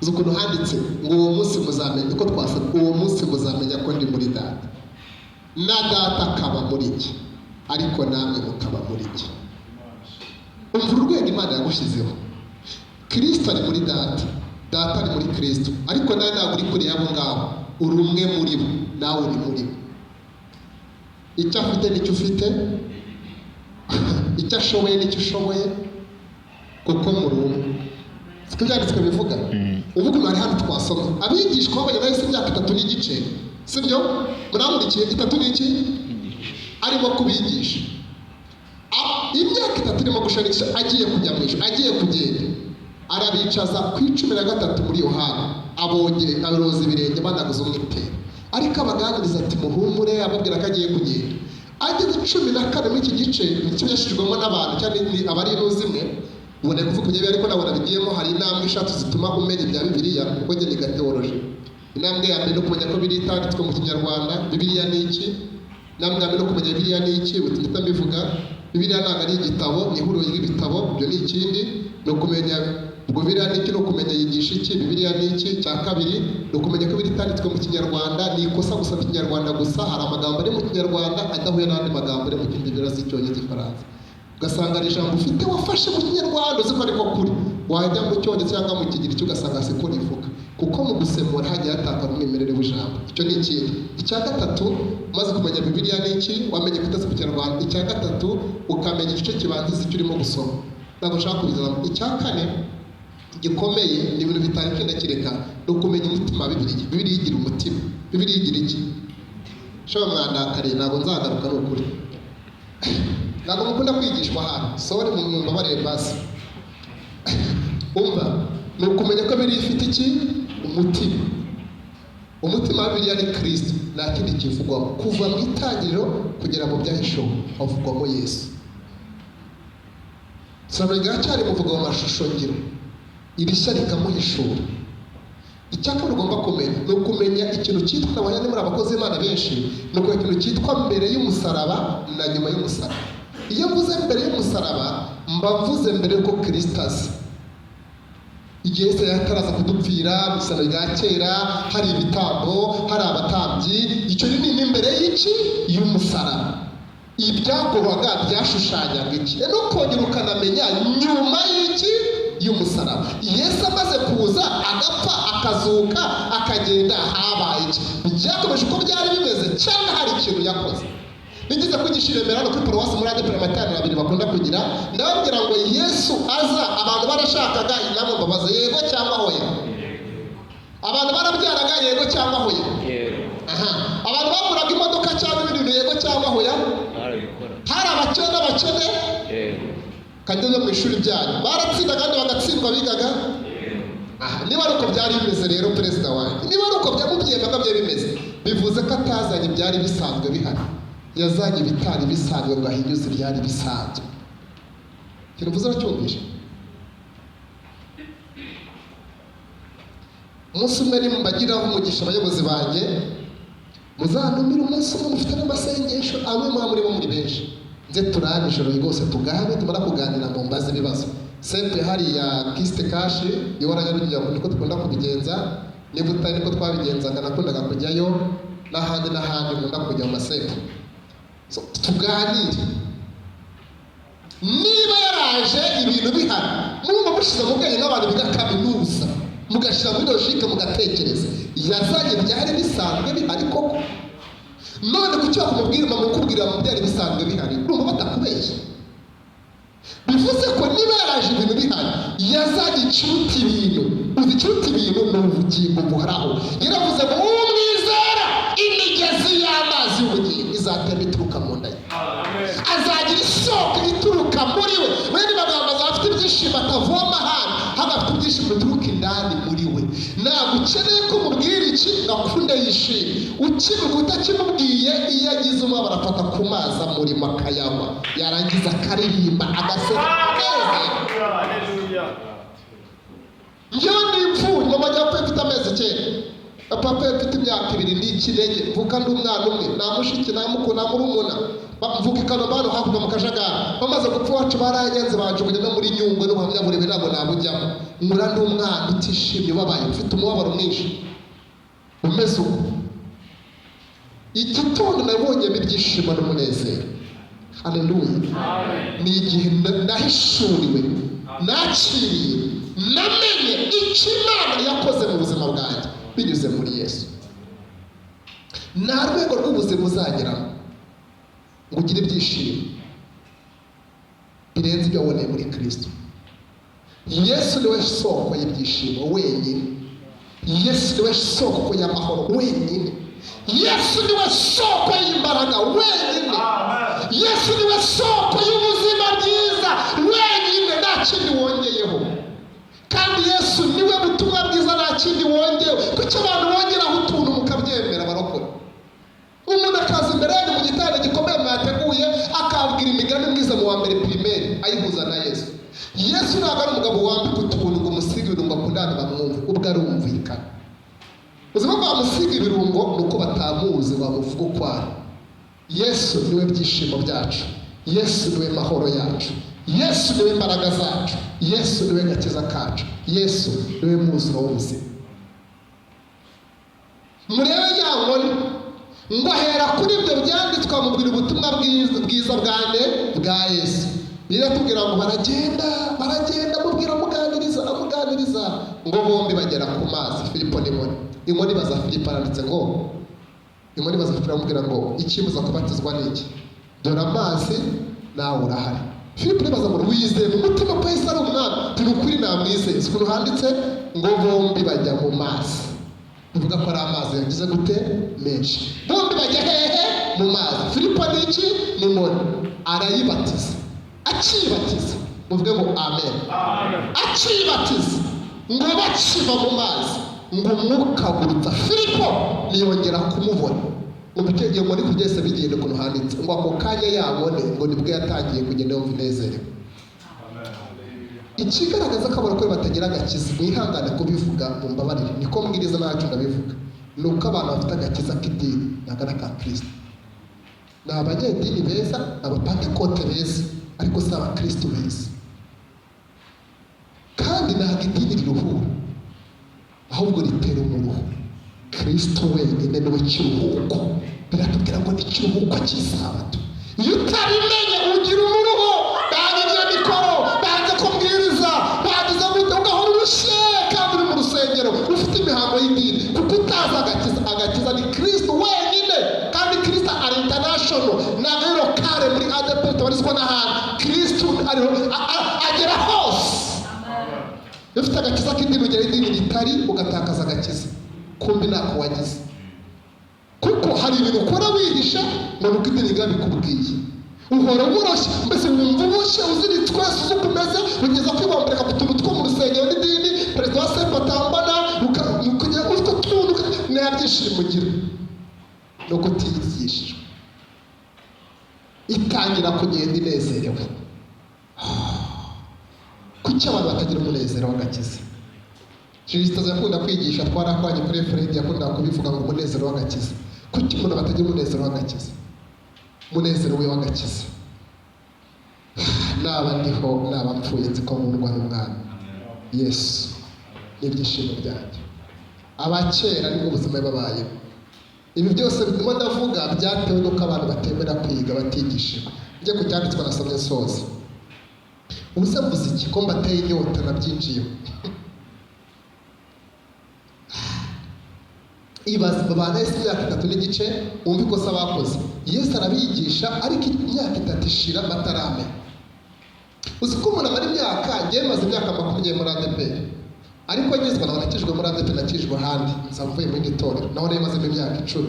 Ukuntu handitse ngo uwo munsi muzamenya uko twasabye, uwo munsi muzamenya ko ndi muri Data na Data akaba muri iki, ariko namwe mukaba muri iki. Umva urwego Imana yagushizeho. Kristo ari muri Data, Data ari muri Kristo, ariko nawe ntabwo uri kure y'abo ngabo. Uri umwe muri bo, nawe uri muri bo. Icyo afite nicyo ufite, icyo ashoboye nicyo ushoboye, kuko muri umwe. Siko byanditswe bivuga. Uvuga imana hano twasoma abigishwa b'abanyabyaha imyaka 3 n'igice, sibyo? Muramurikiye 3 n'iki arimo kubigisha. Imyaka 3 irimo gushanisha, agiye kujya mu ijuru, agiye kugenda. Arabicaza ku 13 muri Yohana, abonye aroza ibirenge banaguza umwitero. Ariko abaganiriza ati muhumure, ababwira ko agiye kugenda. Ageze 14 muri iki gice nicyo yashijwemo n'abantu cyane ni abari zimwe. Ubona kuvuga ibyo ariko nabona bigiyemo hari intambwe 3 zituma umenya ibya Bibiliya kuko njye ni gateoloji. Intambwe ya mbere no kumenya ko Bibiliya itanditswe mu Kinyarwanda. Bibiliya ni iki? Intambwe ya mbere no kumenya Bibiliya ni iki? Utumita mbivuga Bibiliya ntabwo ari igitabo, ni ihuriro y'ibitabo. Ibyo ni ikindi no kumenya ubwo Bibiliya ni iki, no kumenya yigisha iki, Bibiliya ni iki. Cya kabiri no kumenya ko Bibiliya itanditswe mu Kinyarwanda. Ni ikosa gusaba Ikinyarwanda gusa, hari amagambo ari mu Kinyarwanda adahuye n'andi magambo ari mu kindi birasi cyongereza Ifaransa. Ugasanga ari ijambo ufite wafashe mu Kinyarwanda uzi ko ariko kuri wajya mu cyongereza cyangwa mu kigira icyo ugasanga siko rivuga, kuko mu gusemura hagiye hatakara umwimerere w'ijambo. Icyo ni ikindi. Icya gatatu, umaze kumenya Bibiliya ni iki, wamenye kutazi mu Kinyarwanda. Icya gatatu, ukamenya igice kibanziza icyo urimo gusoma. Ntabwo nshaka kubizana. Icya kane gikomeye ni ibintu bitari kindakireka, no kumenya umutima wa Bibiliya. Bibiliya igira umutima. Bibiliya igira iki? Shobora mwandakare ntabwo nzagaruka no kuri. Ntabwo mukunda kwigishwa hano. Sore mu nyumba bareba basi. Umva, ni ukumenya ko Bibiliya ifite iki? Umutima. Umutima wa Bibiliya ni Kristo, nta kindi kivugwamo. Kuva mu itangiriro kugera mu byahishuwe havugwamo Yesu. Samega cyari muvuga mu mashusho ngiro. Irishya rikamuhishura. Icyakora ugomba kumenya ni ukumenya ikintu cyitwa abanyane muri abakozi b'Imana benshi, ni uko ikintu cyitwa mbere y'umusaraba na nyuma y'umusaraba. iyo mvuze mbere y'umusaraba mba mvuze mbere yuko Kristo aza. Igihe se yataraza kudupfira mu isano rya kera, hari ibitambo, hari abatambyi, icyo ni imbere y'iki? Y'umusaraba. Ibyakorwaga byashushanyaga iki? No kongera ukanamenya nyuma y'iki? Y'umusaraba. Yesu amaze kuza agapfa akazuka akagenda, habaye iki? Byakomeje uko byari bimeze cyangwa hari ikintu yakoze? Nigeze kwigisha iremera no kuri paruwasi muri ADPR amatara abiri bakunda kugira, ndababwira ngo Yesu aza abantu barashakaga inama mbabaza yego cyangwa hoya. Abantu barabyaraga yego cyangwa hoya. Aha. Abantu baguraga imodoka cyangwa ibintu yego cyangwa hoya. Hari abakene n'abakene. Kageze mu ishuri byanyu baratsinda kandi bagatsindwa bigaga. Aha, niba ari uko byari bimeze rero perezida wanjye, niba ari uko byamubyembaga byari bimeze, bivuze ko atazanye byari bisanzwe bihari. Yazanye bitari bisanzwe ngo ahinyuze byari bisanzwe. Kino mvuze aracyumvisha. Umunsi umwe ni mbagiraho umugisha abayobozi banjye, muzanumira umunsi umwe mufite n'amasengesho amwe muri benshi. Nze turane ijoro rwose tugabe tumara kuganira mu mbaze ibibazo. Sepe hariya kiste kashi yora nyarugenge niko dukunda kubigenza, niba utari niko twabigenzaga nakundaga kujyayo n'ahandi nkunda kujya mu masepe. So, tuganire. Niba yaraje ibintu bihari, mwumva mushize mu bwenge n'abantu biga kaminuza, mugashira muri logique mugatekereza, yazanye byari bisanzwe bihari koko. None kucyo bakumubwira mukubwira mu byari bisanzwe bihari, urumva batakubeshye. Bivuze ko niba yaraje ibintu bihari, yazanye icyuti ibintu. Uzi icyuti ibintu ni ubugingo buhoraho. Yaravuze ngo umwizera imigezi y'amazi y'ubugingo izatemba ituruka mu nda ye. Azagira isoko ituruka muri we. Bene bagamba azafite ibyishimo atavoma hano, hagafite ibyishimo bituruka indani muri we. Ntabwo ukeneye ko mubwira iki ngakunde yishime. Ukivuga utakimubwiye, iyo agize umubabaro afata ku mazi amurimo akayanywa, yarangiza akaririmba agaseka neza. Njyewe n'imfubyi mama ajya apfa mfite amezi 9, papa mfite imyaka 2 n'ikirenge, mvuka ndi umwana umwe, nta mushiki nta mukuru nta murumuna, mvuka ikanobano hakurya mu kajagari. Bamaze gupfa wacu baranyenze banjugunye no muri Nyungwe n'ubuhamya burebe ntabwo nabujyamo. Nkura ndi umwana utishimye ubabaye, ufite umubabaro mwinshi umeze uko. Igitondo nabonyemo ibyishimo n'umunezero. Haleluya. Ni igihe nahishuriwe, nakiriye, namenye icyo Imana yakoze mu buzima bwanjye binyuze muri Yesu. Nta rwego rw'ubuzima uzageramo ngo ugire ibyishimo birenze ibyo waboneye muri Kristo. Yesu niwe soko y'ibyishimo wenyine. Yesu niwe soko y'amahoro wenyine. Yesu niwe soko y'imbaraga wenyine. Yesu niwe soko y'ubuzima bwiza wenyine, nta kindi wongeyeho. Kandi Yesu niwe butumwa bwiza, nta kindi wongeyeho. Kuki abantu bongeraho utuntu mukabyemera barokora? Umuntu akaza imbere yanyu mu gitanda gikomeye mwateguye akabwira imigani mwiza mu wa mbere primaire ayihuza na Yesu. Yesu ntabwo ari umugabo wambika utuntu ngo umusiga ibirungo akundane bamwumve, ubwo arumvikana. Ubuzima bwamusiga ibirungo ni uko batamuzi bamuvuga uko ari. Yesu niwe byishimo byacu. Yesu niwe mahoro yacu. Yesu niwe imbaraga zacu. Yesu niwe gakiza kacu. Yesu niwe muziro w'ubuzima. Murebe yangone ngo ahera kuri ibyo byanditswe amubwira ubutumwa bwiza bwa Yesu. Biratubwira ngo baragenda mubwira amuganiriza ngo bombi bagera ku mazi. Filipo n'Imoni. Imoni baza Filipo aranditse ngo Imoni baza Filipo amubwira ngo ikibuza kubatizwa n'iki? Dore amazi nawe urahari. Filipo nibaza ngo wizeye mu mutima ko Yesu ari umwami. Turi ukuri namwizeye. Ukuntu handitse ngo bombi bajya mu mazi. Bivuga ko ari amazi yagize gute menshi. Bombi bajya hehe? Mu mazi. Filipo n'iki? N'Imoni. Arayibatiza. Akibatiza. Muvuge ngo amen. Akibatiza. Ngo bakiva mu mazi, ngo umwuka gurutsa Filipo niyongera kumubona. Umutegeye muri kugeze bigende kuno handitse ngo ako kanya yabone ngo nibwo yatangiye kugenda yumva inezerewe. Ikigaragaza ko abarokore batagira agakiza, mwihangane kubivuga mu mbabarire, niko mbwiriza nacu ndabivuga. Nuko abantu bafite agakiza k'idini nagana ka Kristo. ni abanyedini beza, abapantekote beza, ariko si abakristo beza. Kandi ntabwo idini riruhura, ahubwo ritera umuruho. Kristo wenyine niwe kiruhuko. Biratubwira ngo ni ikiruhuko cy'isabato. Iyo utabimenye ugira umuruho, bagize mikoro, bagize kubwiriza, bagize ugahora urushye kandi uri mu rusengero ufite imihango y'idini, kuko utazi agakiza. Agakiza ni Kristo wenyine, kandi Kristo ari international, ntabwo ari lokale muri ADP tabarizwa n'ahantu. Kristo agera hose. Iyo ufite agakiza k'idini ugera idini ritari, ugatakaza agakiza, kumbi ntako wagize. Kuko hari ibintu ukora wihisha ngo nuko idini bikubwiye. Uhora woroshye, mbese wumva uboshye uziritswe uzi uko umeze, ugeza kwibambirika ku tuntu two mu rusengero n'idini, perezida wa sepa atambana, ukajya ufite utuntu nta byishimo ugira. Nuko utiyigishijwe. Itangira kugenda inezerewe. Kuki abantu batagira umunezero w'agakiza? Kristo yakunda kwigisha, twarakwanye kuri Fred yakunda kubivuga ngo umunezero w'agakiza. Kuki umuntu batagira umunezero w'agakiza? Umunezero we w'agakiza. Naba ndiho, naba mpfuye, nzi ko nkundwa n'Umwami Yesu. N'ibyishimo byanjye. Abakera nibwo ubuzima babayeho. Ibi byose ndimo ndavuga byatewe n'uko abantu batemera kwiga, batigishijwe. Njye ku cyanditswe nasomye soza. Ubuse mvuze iki ko mbateye inyota nabyinjiyeho. Ibaze babana Yesu imyaka 3 n'igice, umva ikosa bakoze. Yesu arabigisha, ariko imyaka 3 ishira bataramenya. Uzi ko umuntu amara imyaka, ngiye maze imyaka 20 muri ADP. Ariko ngizwa naho nakijwe muri ADP, nakijwe ahandi, nzavuye muri itorero, naho rero maze imyaka 10.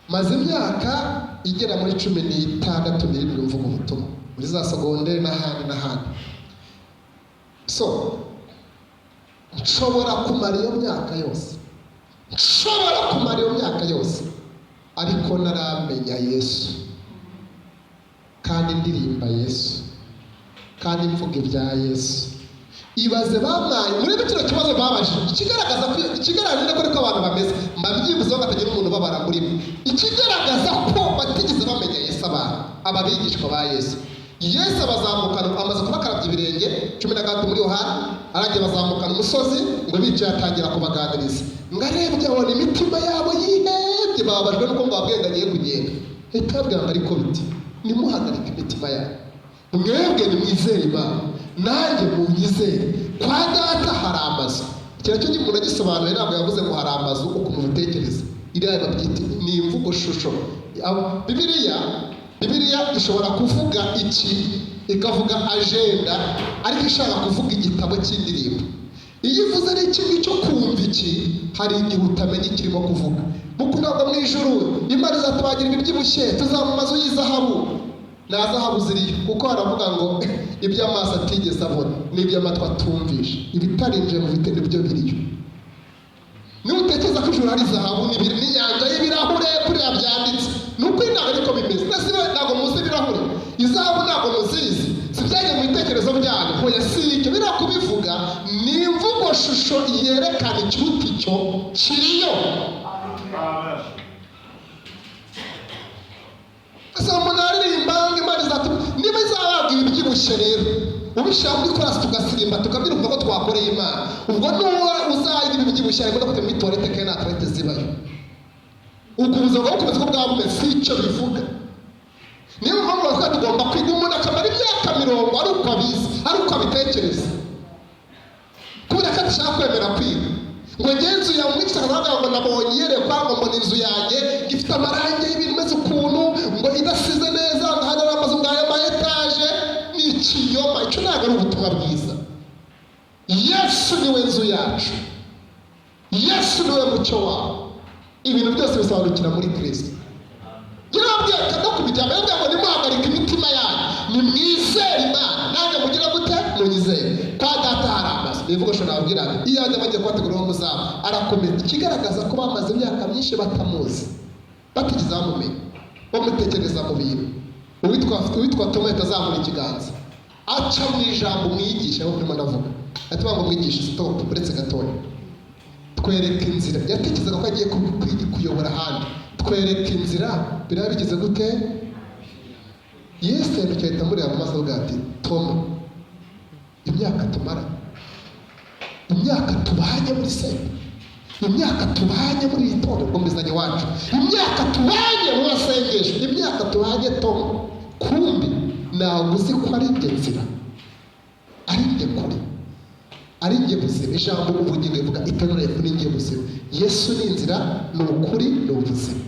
Maze imyaka igera muri 16 n'irindwi mvuga ubutumwa, muri za segonderi n'ahandi. So, nshobora kumara iyo myaka yose. Ariko naramenya Yesu, kandi ndirimba Yesu, kandi mvuga ibya Yesu. Ibaze bamwaye muri bikino kibazo babaje, ikigaragaza ko abantu bameze, mbabyibuze batagira umuntu babara muri bo. Ikigaragaza ko batigeze bamenya Yesu, ababigishwa ba Yesu. Yesu abazamukana, amaze kubakarabya ibirenge 16 muri Yohana, aragiye bazamukana umusozi ngo bicaye atangira kubaganiriza. Ngarebye abona imitima yabo yihebye, bababajwe nuko ngo babwenge agiye kugenda. Itabwira ngo ariko biti, nimuhagarike imitima yanyu, mwebwe nimwizere Imana, nanjye munyizere. Kwa data hari amazu. Kira cyo umuntu agisobanuye, ntabwo yavuze ngo hari amazu uko umutekereza. Iriya babyita ni imvugo shusho. Bibiliya ishobora kuvuga iki, ikavuga agenda, ariko ishaka kuvuga igitabo cy'indirimbo. Iyo ivuze ari ikintu cyo kumva iki, hari igihe utamenya ikirimo kuvuga. Muko ntabwo mu ijuru Imana izatubagira ibibyibushye, tuzaba mu mazu y'izahabu. Na zahabu ziriyo, kuko haravuga ngo iby'amaso atigeze abona n'iby'amatwi atumvisha, ibitarinje mu bitende byo biriyo. Niba utekereza ko ijuru hari zahabu n'inyanja y'ibirahure kuriya byanditse, nuko ntabwo ariko bimeze. Nasibe ntabwo muzi ibirahure, izahabu ntabwo muzizi, sibyaje mu bitekerezo byanyu. Hoya si icyo birakubivuga, ni imvugo shusho yerekana ikiruta icyo kiriyo. Imana izatu niba izabaga ibibyibushye rero, ubishaka muri korasi tugasirimba tukabyiruka ko twakoreye Imana, ubwo n'uwo uzayiga ibibyibushye arimo no kujya muri toilette kandi nta toilette zibayo. Ubwo ubuzima bwo gukomeza ko bwabumeze si icyo bivuga. Niyo mpamvu bavuga tugomba kwiga, umuntu akamara imyaka 40 ari uko abizi, ari uko abitekereza, kubera ko adashaka kwemera kwiga. Ngo ngenzu ya mwikisa kazaga ngo nabonye yerekwa ngo mbona inzu yanjye gifite amarangi y'ibintu meze ukuntu, ngo idasize neza, hano ari amazu ngayo ama etaje, ni ikinyoma. Icyo ntabwo ari ubutumwa bwiza. Yesu niwe nzu yacu, Yesu niwe mucyo wawe. Ibintu byose bisobanukira muri Kristo. Girabye kada kubijyamo, yabwiye ngo nimuhagarike imitima yanyu, nimwizere Imana, nanjye mugira gute munyizere. Kwa data hari amazu. Bivuga ngo nabwiraga iyo ajya bagiye kubategura uwo muzaba arakomeza. Ikigaragaza ko bamaze imyaka myinshi batamuzi, batigeze bamumenya, bamutekereza mu bintu. Uwitwa Toma atazamura ikiganza, aca mu ijambo umwigisha, aho ndimo ndavuga ati ngo mwigishe stop, uretse gatoya twereka inzira. Yatekerezaga ko agiye kuyobora ahandi, twereka inzira biraba bigize gute. Yesu yahita amureba mu maso avuga ati Toma, imyaka tumara, imyaka tubanye muri senta, imyaka tubanye muri iri torero rw'umuzanye wacu, imyaka tubanye mu masengesho, imyaka tubanye Toma, kumbi ntabwo uzi ko ari njye nzira, ari njye kuri, ari njye buzima. Ijambo ubugingo rivuga itorero y'epfo ni njye buzima. Yesu ni inzira, ni ukuri, ni ubuzima.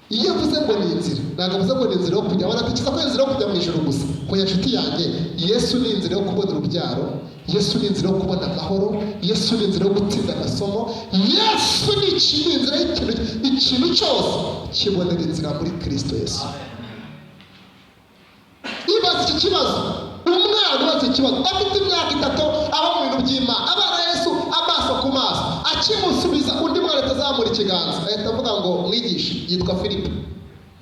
Iyo avuze ngo ni inzira, ntabwo avuze ngo ni inzira yo kujya, wanatekereza ko inzira yo kujya mu ijuru gusa. Ko inshuti yanjye, Yesu ni inzira yo kubona urubyaro, Yesu ni inzira yo kubona amahoro, Yesu ni inzira yo gutsinda amasomo, Yesu ni inzira ikintu cyose kibonera inzira muri Kristo Yesu. Ibaze iki kibazo, umwana ubaze ikibazo afite imyaka 3 aba mu bintu by'Imana, abana Yesu amaso ku maso, akimusubiza undi mwana atazamura ikiganza, ahita avuga ngo mwigisha yitwa Filipo,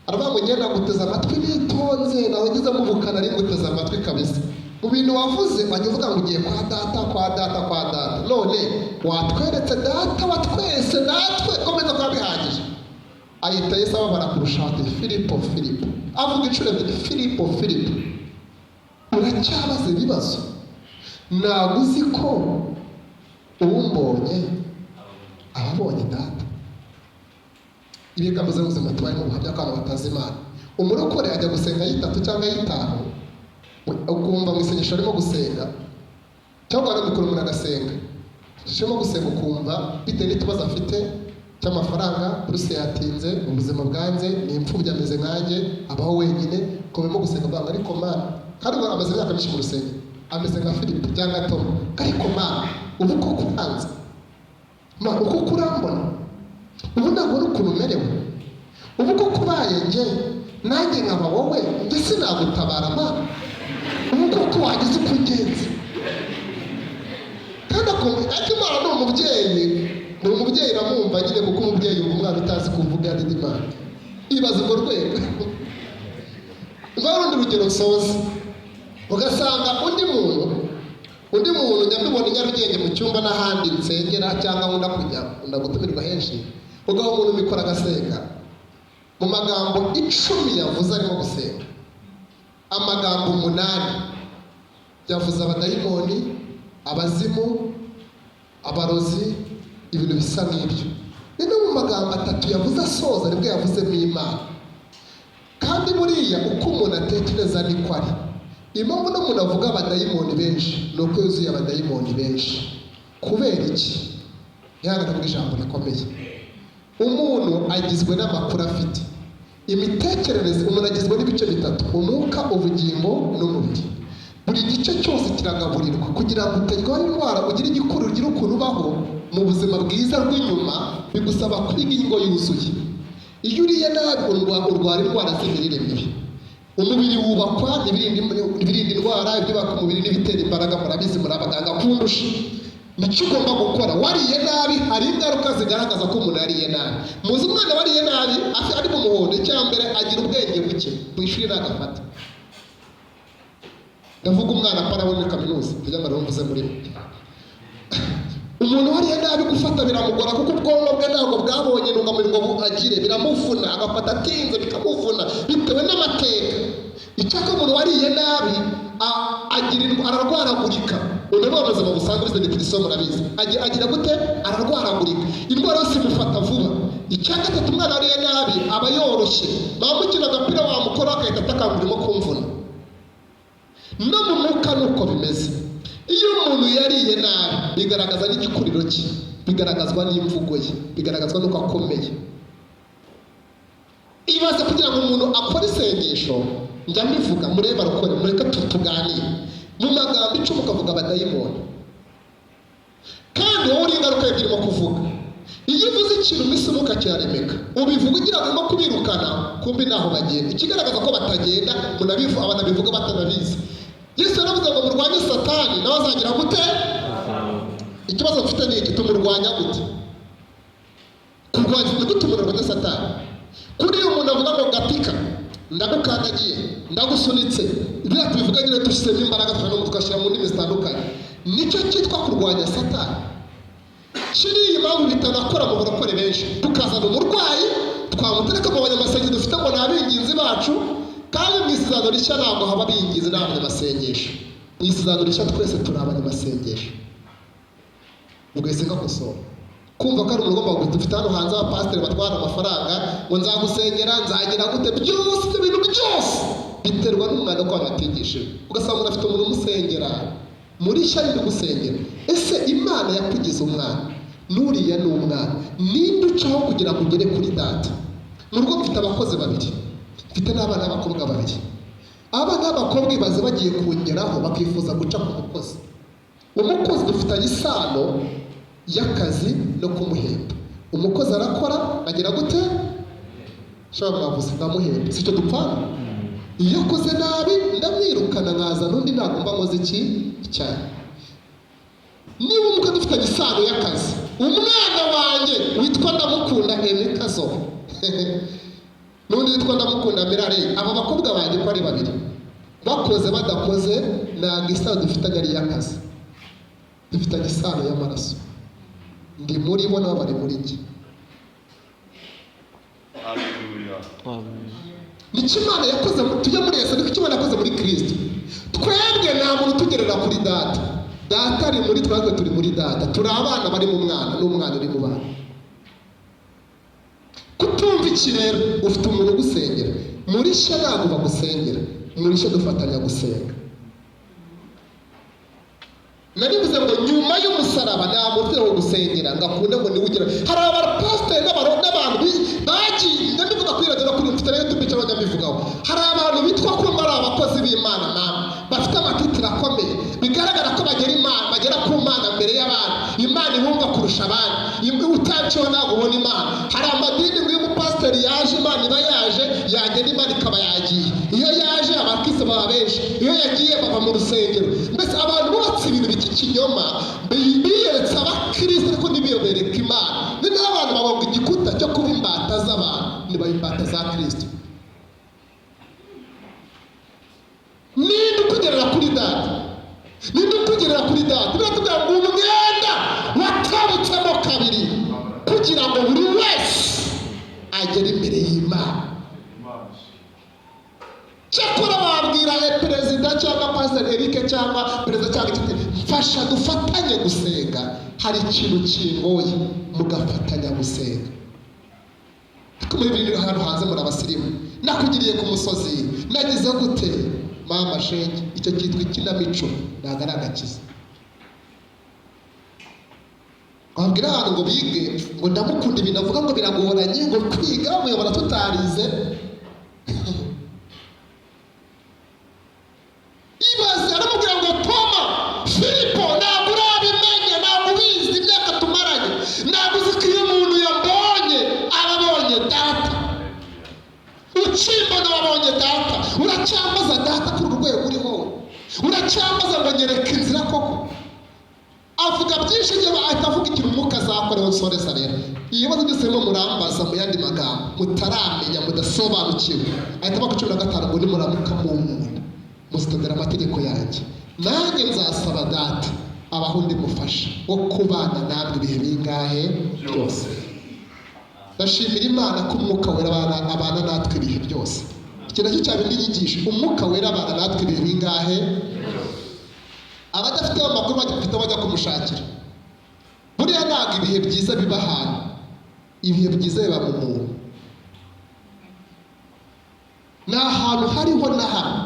aravuga ngo ngenda guteza amatwi nitonze, nawe ngeze mu bukana ari guteza amatwi kabisa. Mu bintu wavuze wajya uvuga ngo ugiye kwa data, none watweretse data wa twese, natwe komeza kuba bihagije. Ahita Yesu ababara kurusha ati Filipo, avuga inshuro ebyiri Filipo, uracyabaza ibibazo? Ntabwo uzi ko umbonye ababonye data? Ibi bigamije ubuzima tubaye mu buhamya bw'abantu batazi Imana. Umurokore ajya gusenga y'itatu cyangwa y'itanu, ukumva mu isengesho arimo gusenga, cyangwa arabikora umuntu agasenga, ashimo gusenga ukumva bitewe n'ikibazo afite cy'amafaranga, buruse yatinze, ubuzima bwanze, ni imfubyi ameze nkanjye, abaho wenyine, komemo gusenga bwanga. Ariko Mana, kandi ngo amaze imyaka myinshi mu rusengero, ameze nka Filipo cyangwa Toma, ariko Mana ubu ko kuranze, Mana uko kurambona, ubu ntabwo ari ukuntu umerewe, ubu ko kubaye njye nanjye nkaba wowe, njye sinagutabara Mana, ubu ko wagize uko ugenza. Kandi ariko Imana ni umubyeyi, ni umubyeyi iramwumva nyine, kuko umubyeyi yumva umwana utazi kuvuga yadidi Imana. Ibaze urwo rwego. Urundi rugero nsoza, ugasanga undi muntu nyamubona Nyarugenge mu cyumba n'ahandi nsengera cyangwa nkunda gutumirwa henshi, ugaho umuntu mikora agasenga mu magambo 10 yavuze arimo gusenga, amagambo 8 yavuze abadayimoni, abazimu, abarozi, ibintu bisa n'ibyo. Nino mu magambo 3 yavuze asoza nibwo yavuzemo Imana. Kandi buriya uko umuntu atekereza niko ari. Impamvu n'umuntu avuga abadayimoni benshi ni uko yuzuye abadayimoni benshi. Kubera iki? Yanga ndavuga ijambo rikomeye. Umuntu agizwe n'amakuru afite, imitekerereze. Umuntu agizwe n'ibice 3: umwuka, ubugingo n'umubiri. Buri gice cyose kiragaburirwa kugira ngo utarwara indwara, ugire igikuriro, ugire ukuntu ubaho mu buzima bwiza rw'inyuma. Bigusaba kwiga ingo yuzuye. Iyo uriye nabi urwara indwara z'imirire mibi. Umubiri wubakwa n'ibirinda indwara, ibyubaka umubiri n'ibitera imbaraga. Murabizi muri abaganga kundusha. Nicyo ugomba gukora. Wariye nabi hari ingaruka zigaragaza ko umuntu yariye nabi. Muzi umwana wariye nabi ari mu muhondo, icyambere agira ubwenge buke, mu ishuri nagafata. Ndavuga umwana apara muri kaminuza, kugira ngo mvuze muri umuntu wariye nabi gufata biramugora, kuko ubwonko bwe ntabwo bwabonye intungamubiri ngo agire, biramuvuna, agafata atinze bikamuvuna bitewe n'amateka. Icyaka umuntu wariye nabi ararwaragurika. Ubu bamaze mu busanzwe bize Kristo murabizi. Agira gute? Ararwaragurika. Indwara yose imufata vuba. Icyaka 3 umwana wariye nabi aba yoroshye. Bamukina agapira wamukora akahita atakangurimo kumvuna. No mu mwuka nuko bimeze. Iyo umuntu yariye nabi bigaragaza n'igikuriro cye, bigaragazwa n'imvugo ye, bigaragazwa n'uko akomeye. Ibaze kugira ngo umuntu akore isengesho, njya mbivuga mureba rukore, mureka tuganire mu magambo 10 ukavuga abadayimoni, kandi wowe uri ingaruka y'ibirimo kuvuga. Iyo uvuze ikintu misimuka cyaremeka, ubivuga ugira ngo urimo kubirukana, kumbi naho bagenda. Ikigaragaza ko batagenda, abana bivuga batanabizi. Yesu yaravuze ngo murwanye Satani nawe azagira gute? Ikibazo mfite ni iki, tumurwanya gute? Kurwanya ni gute umurwanya Satani? Kuri uyu muntu avuga ngo gatika, ndagukandagiye, ndagusunitse, ibyo tubivuga nyine dushyizemo imbaraga tugashyira mu ndimi zitandukanye. Nicyo cyitwa kurwanya Satani. Kiriya impamvu bitanakora mu barokore benshi, tukazana umurwayi twamutereka mu banyamasengesho dufite ngo ni abinginzi bacu, kandi mu isezerano rishya ntabwo haba abinginzi n'abanyamasengesho. Mu isezerano rishya twese turi abanyamasengesho. Ubwese ngakosora kumva ko ari umuntu ugomba dufite hano hanze abapasiteri batwara amafaranga ngo nzagusengera nzagira gute, byose ibyo bintu byose biterwa n'umwana ko wabatigishije. Ugasanga umuntu afite umuntu umusengera muri shyari no gusengera. Ese Imana yakugize umwana, n'uriya ni umwana, ninde ucaho kugira ngo ugere kuri data? Mu rugo mfite abakozi babiri, mfite n'abana b'abakobwa babiri. Abana b'abakobwa ibaze bagiye kongeraho bakifuza guca ku mukozi. Umukozi dufitanye isano y'akazi no kumuhemba. Umukozi arakora agira gute? Shaka mwavuze ndamuhemba, sicyo dupfana. Iyo akoze nabi ndamwirukana nkaza n'undi nagomba nkoze iki cyane. Niba umukozi dufitanye isano y'akazi, umwana wanjye witwa Ndamukunda Emekazo n'undi witwa Ndamukunda Mirare, aba bakobwa banjye ko ari babiri, bakoze badakoze ntabwo isano dufitanye ari y'akazi, dufitanye isano y'amaraso. Ndi muri bo nabo bari muri njye. Nicyo Imana yakoze. Tujya muri Yesu, niko Imana yakoze muri Kristo. Twebwe nta muntu tugerera kuri data. Data ari muri twebwe, turi muri data. Turi abana bari mu mwana, n'umwana uri mu bana. Kutumva iki rero, ufite umuntu ugusengera. Muri sha ntabwo bagusengera, muri sha dufatanya gusenga. Naribuze ngo nyuma y'umusaraba nta muntu wo gusengera ngakunda ngo niwugira. Hari abapasiteri n'abantu bagiye ndabivuga kuri radio no kuri mfite rero tubica bajyabivugaho. Hari abantu bitwa ko ari abakozi b'Imana mama, bafite amatitira akomeye, bigaragara ko bagera ku Mana mbere y'abantu. Imana ibumva kurusha abandi, utaciho ntabwo ubona Imana. Hari amadini ngo iyo umupasiteri yaje Imana iba yaje, yagenda Imana ikaba yagiye. Iyo yaje abakristo baba benshi, iyo yagiye bava mu rusengero. Mbese abantu bubatse ibintu by'ikinyoma biyeretse abakristo ariko ntibiyobereka Imana. Ni n'abantu babonga igikuta cyo kuba imbata z'abantu, niba imbata za Kristo. Ninde ukugerera kuri data? Ninde ukugerera kuri data? Biratubwira ngo umwenda watabutsemo kabiri kugira ngo buri wese agere imbere y'Imana. Cyakora wabwira perezida cyangwa pastor Eric cyangwa perezida cyangwa ikindi, mfasha dufatanye gusenga. Hari ikintu kingoye, mugafatanya gusenga. Muri bibiri ahantu hanze muri abasirimu, nakugiriye ku musozi, nagize gute mama shenge, icyo cyitwa ikinamico, ntabwo ari agakiza. Wabwira abantu ngo bige ngo ndamukunda ibintu avuga ngo biragoranye, ngo kwiga muyobora tutarize. Ibaze aramubwira ngo Toma, Filipo, ntabwo urabimenye, ntabwo ubizi imyaka tumaranye, ntabwo uzi ko iyo umuntu yambonye ababonye data. Ukimbona wabonye data, uracyambaza data kuri urwego uriho, uracyambaza ngo nyereka inzira koko. Avuga byinshi igihe ahita avuga ikintu umwuka azakoreho nsoreza rero. Ibibazo byose birimo murambaza mu yandi magambo mutaramenya mudasobanukiwe. Ahita avuga 15 ngo nimuramuka mu muntu muzitondera amategeko yanjye, nanjye nzasaba data abaho undi mufasha wo kubana namwe ibihe bingahe byose. Ndashimira Imana ko umwuka wera abana natwe ibihe byose. Iki nacyo cyabindi nyigisho, umwuka wera abana natwe ibihe bingahe. Abadafite amakuru bagifite bajya kumushakira. Buriya ntabwo ibihe byiza biba ahantu, ibihe byiza biba mu muntu. Ni ahantu hariho na hamwe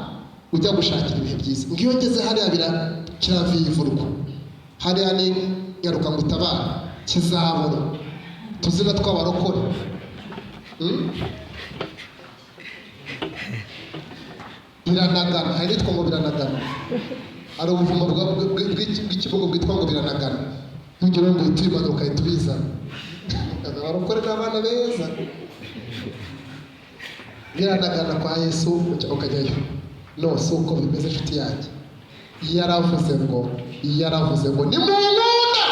ujya gushakira ibihe byiza. Ngiyo ngeze hariya kiravivurwa, hariya ni nyaruka ngo utabara kizabura tuzina tw'abarokore. Biranagana, hari nitwa ngo biranagana. Ari ubuvumo bw'ikivugo bwitwa ngo biranagana. Ntugire ngo tuyimana ukahita ubizana. Abarokore ni abana beza. Biranagana kwa Yesu ukajyayo. No, si uko bimeze inshuti yanjye. Yaravuze ngo nimumunda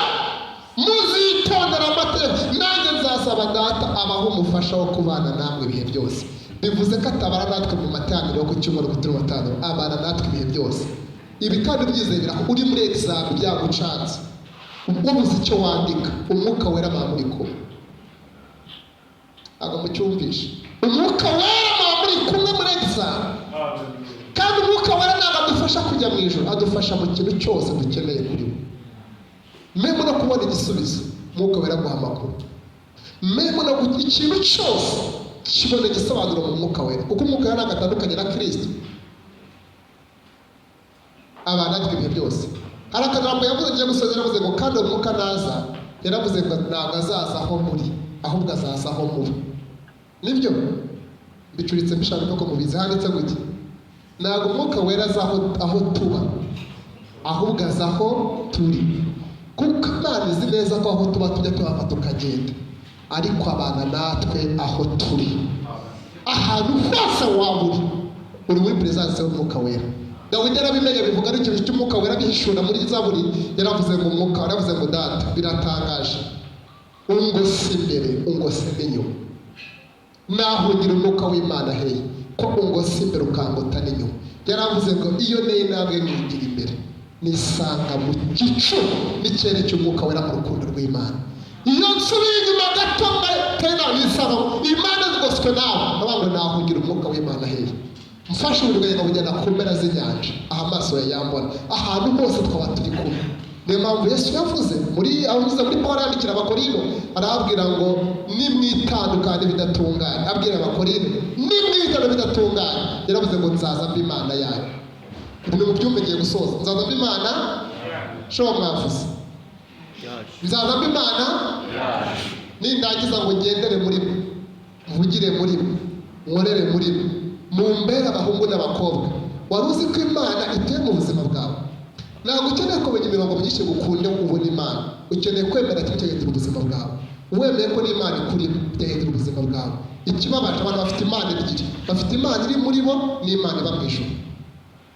muzitondera amategeko, nanjye nzasaba data abaho umufasha wo kubana namwe ibihe byose. Bivuze ko atabara natwe mu matangiro yo ku cyumweru kuri watanu, abana natwe ibihe byose. Ibi kandi byizera ko uri muri exam byagucanze, ubuze icyo wandika, umwuka wera mamuriko. ntabwo mucyumvishe. Umwuka wera muba muri kumwe muri exam, kandi umwuka wera ntabwo adufasha kujya mu ijuru, adufasha mu kintu cyose dukeneye kuri we. Memo no kubona igisubizo, umwuka wera guha amakuru. Memo no ikintu cyose kibona igisobanuro mu mwuka wera, kuko umwuka wera agatandukanye na Kristo. Abana twibye byose. Hari akajambo yavuze ngiye gusozera, yavuze ngo kandi umwuka naza, yaravuze ngo ntabwo azaza aho muri, ahubwo azaza aho muba. Nibyo bicuritse bishaka ko mubizi. Handitse gute? Ntabwo umwuka wera aza aho tuba, ahubwo aza aho turi. Kuko Imana izi neza ko aho tuba tujya tuhava tukagenda, ariko abana natwe aho turi. Ahantu hose waba uri muri presence y'umwuka wera. Dawidi yarabimenye, bivuga ari ikintu cy'umwuka wera bihishura muri Zaburi. Yaravuze ngo umwuka, yaravuze ngo data, biratangaje, ungose imbere ungose n'inyuma. Naho ugira umwuka w'Imana heye ko ungose imbere ukangota n'inyuma. Yaravuze ngo iyo neye nabwe nyigira imbere nisanga mu gicu n'ikere cy'umwuka wera mu rukundo rw'Imana. Iyo nsubiye inyuma gato tena nisanga Imana zigoswe nawe, abantu naho ugira umwuka w'Imana heye. Mfashe urugendo kugenda ku mpera z'inyanja, aho amaso yayambona, ahantu hose twaba turi kumwe. Niyo mpamvu Yesu yavuze avuze muri Pawulo yandikira Abakorino, arababwira ngo nimwitandukane bidatunganye. Abwira Abakorino nimwitandukane bidatunganye, yaravuze ngo nzaza mba Imana yanyu. Ibintu mubyumve ngiye gusoza. Nzaza mba Imana shobo mwavuze. Nzaza mba Imana nindagiza ngo ngendere muri mwe, mvugire muri mwe, nkorere muri mwe, mumbere abahungu n'abakobwa. Wari uzi ko Imana ituye mu buzima bwawe? Ntabwo ukeneye kumenya imirongo myinshi gukunde ubona Imana, ukeneye kwemera cyo cyahindura ubuzima bwawe. Wemeye ko n'Imana ikuri byahindura ubuzima bwawe. Ikibabaje abantu bafite Imana ebyiri, bafite Imana iri muri bo n'Imana iba mu ijuru.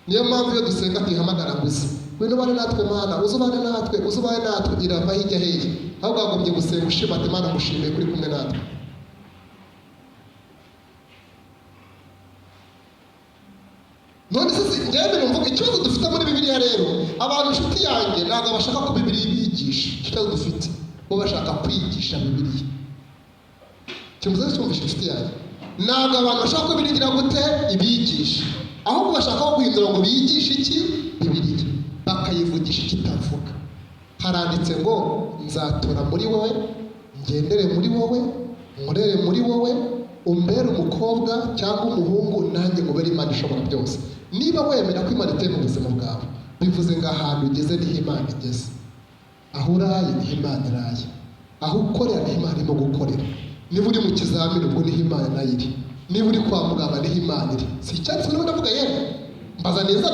Niyo mpamvu iyo dusenga tuyihamagara gusa, wino bane natwe Mana, uzubane natwe, uzubane natwe, irava hirya hehe. Ahubwo wagombye gusenga ushima ati Imana ngushimiye kuri kumwe natwe. None se njyewe numva ikibazo dufite muri Bibiliya rero, abantu inshuti yanjye ntabwo bashaka ko Bibiliya ibigisha. Ikibazo dufite bo bashaka kwigisha Bibiliya. Cyumva cyumvisha inshuti yanjye, ntabwo abantu bashaka ko Bibiliya gute ibigisha, ahubwo bashaka ko guhindura ngo bigishe iki Bibiliya, bakayivugisha ikitavuga. Haranditse ngo nzatura muri wowe, ngendere muri wowe, nkorere muri wowe, umbere umukobwa cyangwa umuhungu, nanjye ngubere Imana ishobora byose. Niba wemera ko Imana iteye mu buzima bwawe, bivuze ngo ahantu ugeze niho Imana igeze. Aho uraye niho Imana iraye, aho ukorera niho Imana irimo gukorera. Niba uri mu kizamini ubwo niho Imana nayo iri, niba uri kwa muganga niho Imana iri. Si icyanditswe niba ndavuga yewe mbaza neza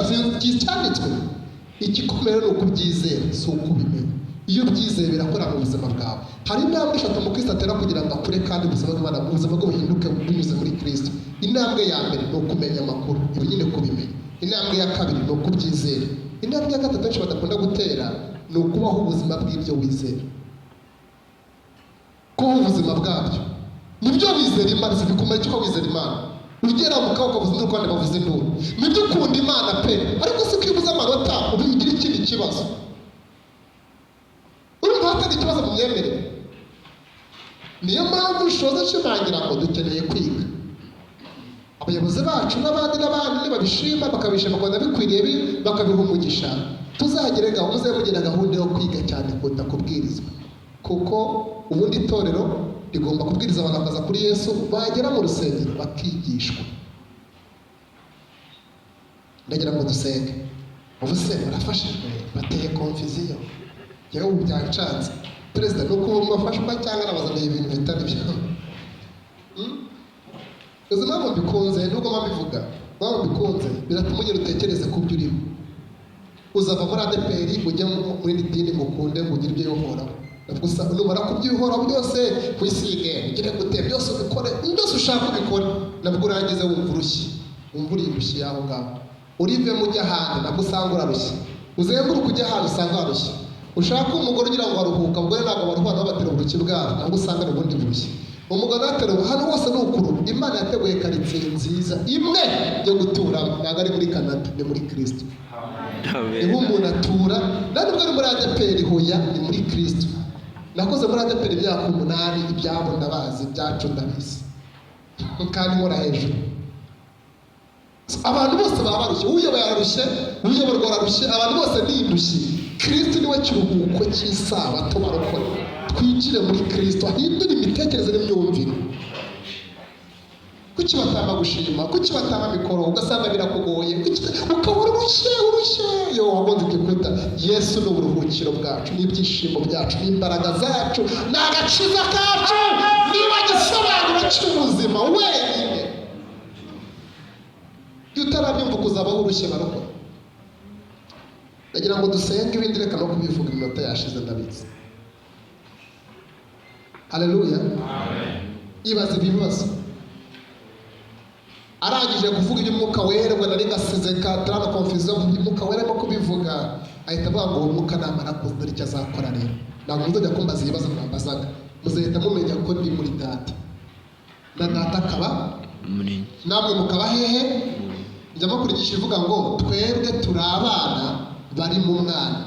cyanditswe. Igikomere ni ukubyizera, si ukubimenya. Iyo byizeye birakora mu buzima bwawe. Hari intambwe eshatu Kristo atera kugira ngo akure kandi ubuzima bw'Imana bwo buhinduke binyuze muri Kristo. Intambwe ya mbere ni ukumenya amakuru, ibi nyine kubimenya. Intambwe ya kabiri ni ukubyizera. Intambwe ya gatatu benshi badakunda gutera ni ukubaho ubuzima bw'ibyo wizera. Kubaho ubuzima bwabyo nibyo wizera Imana, zibikumara icyo wizera Imana. Ugera mu kaboko bavuze n'u Rwanda bavuze induru, nibyo ukunda Imana pe, ariko si kwibuza amanota ubigira ikindi kibazo. Urumva hatari ikibazo mu myemerere. Niyo mpamvu ushoza nshimangira ngo dukeneye kwiga. Abayobozi bacu n'abandi nibabishima bakabishima ko bikwiriye bakabiha umugisha, tuzagire gahunda mugira gahunda yo kwiga cyane kuruta kubwirizwa. Kuko ubundi itorero rigomba kubwiriza abantu bakaza kuri Yesu, bagera mu rusengero bakigishwa. Ndagira ngo dusenge. Ubuse barafashijwe, bateye confusion. Yewe byancanze. Perezida nuko mubafashwa cyangwa nabazaniye ibintu bitari byo. Ubuzima bwo bikunze nubwo mabivuga, bwo bikunze biratuma ugira utekereze ku byo urimo. Uzava muri ADPR ujya muri dini mukunde kugira ibyo yohoraho. Gusa numara kubyihora byose kwisige ugire gute byose ubikore, byose ushaka ubikore. Nabwo urangize wumva urushyi, wumva urushyi yaho ngaho. Urive mu jyahane nagusanga urarushyi. Uzenguruka ujya ahantu usanga harushyi. Ushaka umugore ugira ngo aruhuka, ubwo ntabwo baruhana batera uburuki bwabo, nabwo usanga ari ubundi burushyi. Umugabo atera hano hose ni ukuru. Imana yateguye karitsiye nziza imwe yo guturamo, ntabwo ari muri Canada, ni muri Kristo. Niho umuntu atura, ntabwo ari muri ADPR hoya, ni muri Kristo. Nakoze muri ADPR imyaka 8, ibyabo ndabazi, ibyacu ndabizi. kandi nkora hejuru. Abantu bose baba barushye, uyoboye ararushye, uyoborwa ararushye, abantu bose ni indushyi. Kristo niwe kiruhuko cy'isabato barokora. Twinjire muri Kristo, ahindura imitekerereze n'imyumvire. Kuki batama gushima, kuki batama mikoro, ugasanga birakugoye, ukabura urushye yo wagonze igikuta. Yesu ni uburuhukiro bwacu, n'ibyishimo byacu, n'imbaraga zacu, n'agakiza kacu, niba gisobanuro cy'ubuzima wenyine. Iyo utarabyumva kuzabaho urushye barokora. Ndagira ngo dusenge ibindi reka no kubivuga iminota yashize ndabizi. Haleluya. Ibaze ibibazo. Arangije kuvuga iby'umwuka wera ngo nari ngasize katrana confusion iby'umwuka wera no kubivuga, ahita avuga ngo umwuka namara kuzura icyo azakora rero. Ntabwo muzajya kumbaza ibibazo mwambazaga, muzahita mumenya ko ndi muri data na data akaba muri namwe mukaba hehe. Njya mukurigisha ivuga ngo twebwe turi abana bari mu mwana.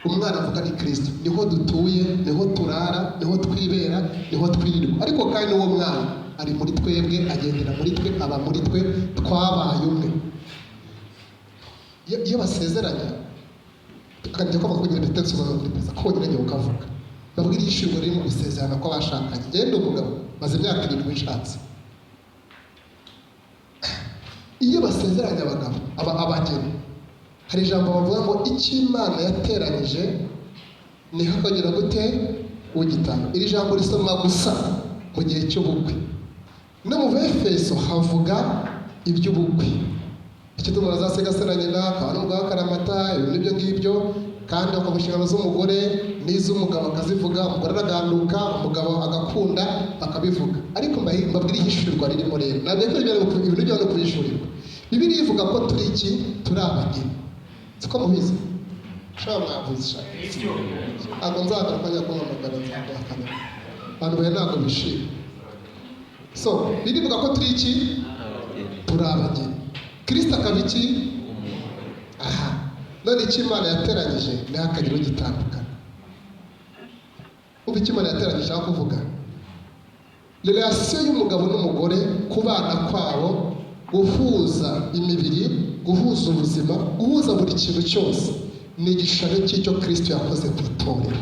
Umwana avuga ni Kristo, niho dutuye, niho turara, niho twibera, niho twirirwa. Ariko kandi uwo mwana ari muri twebwe, agendera muri twe, aba muri twe, twabaye umwe. Iyo basezeranya akajya ko bakugira ibitekerezo bagakurikiza ko nyine ukavuga. Babwira ishingiro riri mu gusezerana ko bashakanye. Genda umugabo maze imyaka 7 nshatse. Iyo basezeranya abagabo abageni, hari ijambo bavuga ngo icyo Imana yateranyije niho akagira gute ugitanga. Iri jambo risoma gusa mu gihe cy'ubukwe. No mu Efeso havuga iby'ubukwe. Icyo tumura zasegaseranye n'aka n'umugabo akaramata ibintu ngibyo, kandi bakamushingana z'umugore n'iz'umugabo akazivuga, umugore araganduka, umugabo agakunda akabivuga. Ariko mbabwira ihishurirwa ririmo rero. Nabyo ibintu byo no kubishurirwa. Bibiliya ivuga ko turi iki? Turi abageni. Siko mubizi? Shaka mwavuze shaka. Ntabwo nzagaruka njya kumamagara nzagakana. Abantu bari ntabwo bishimye. So, birivuga ko turi iki? Turi abageni. Kristo akaba iki? Aha. None icyo Imana yateranyije ntihakagire ugitandukana. Ubu icyo Imana yateranyije aho kuvuga relation y'umugabo n'umugore, kubana kwabo, guhuza imibiri, guhuza ubuzima, guhuza buri kintu cyose, ni igishushanyo cy'icyo Kristo yakoze ku itorero.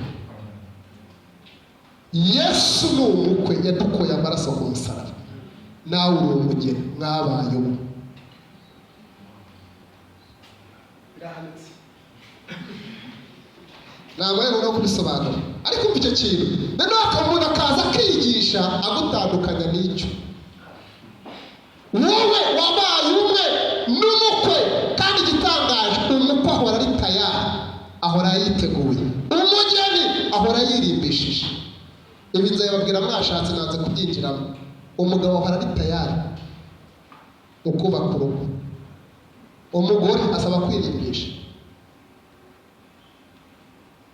Yesu ni umukwe, yadukoye amaraso ku musaraba. Nawe uri umugeni, mwabaye umwe. Ntabwo rero no kubisobanura, ariko umva icyo kintu. Noneho umuntu akaza akigisha agutandukanya n'icyo. Wowe wabaye umwe n'umukwe, kandi igitangaje umukwe ahora ari tayari, ahora yiteguye. Umugeni ahora yirimbishije. Ibi nzababwira mwashatse nanze kubyinjiramo. Umugabo ahora ari tayari mu kubaka urugo, umugore asaba kwirimbisha.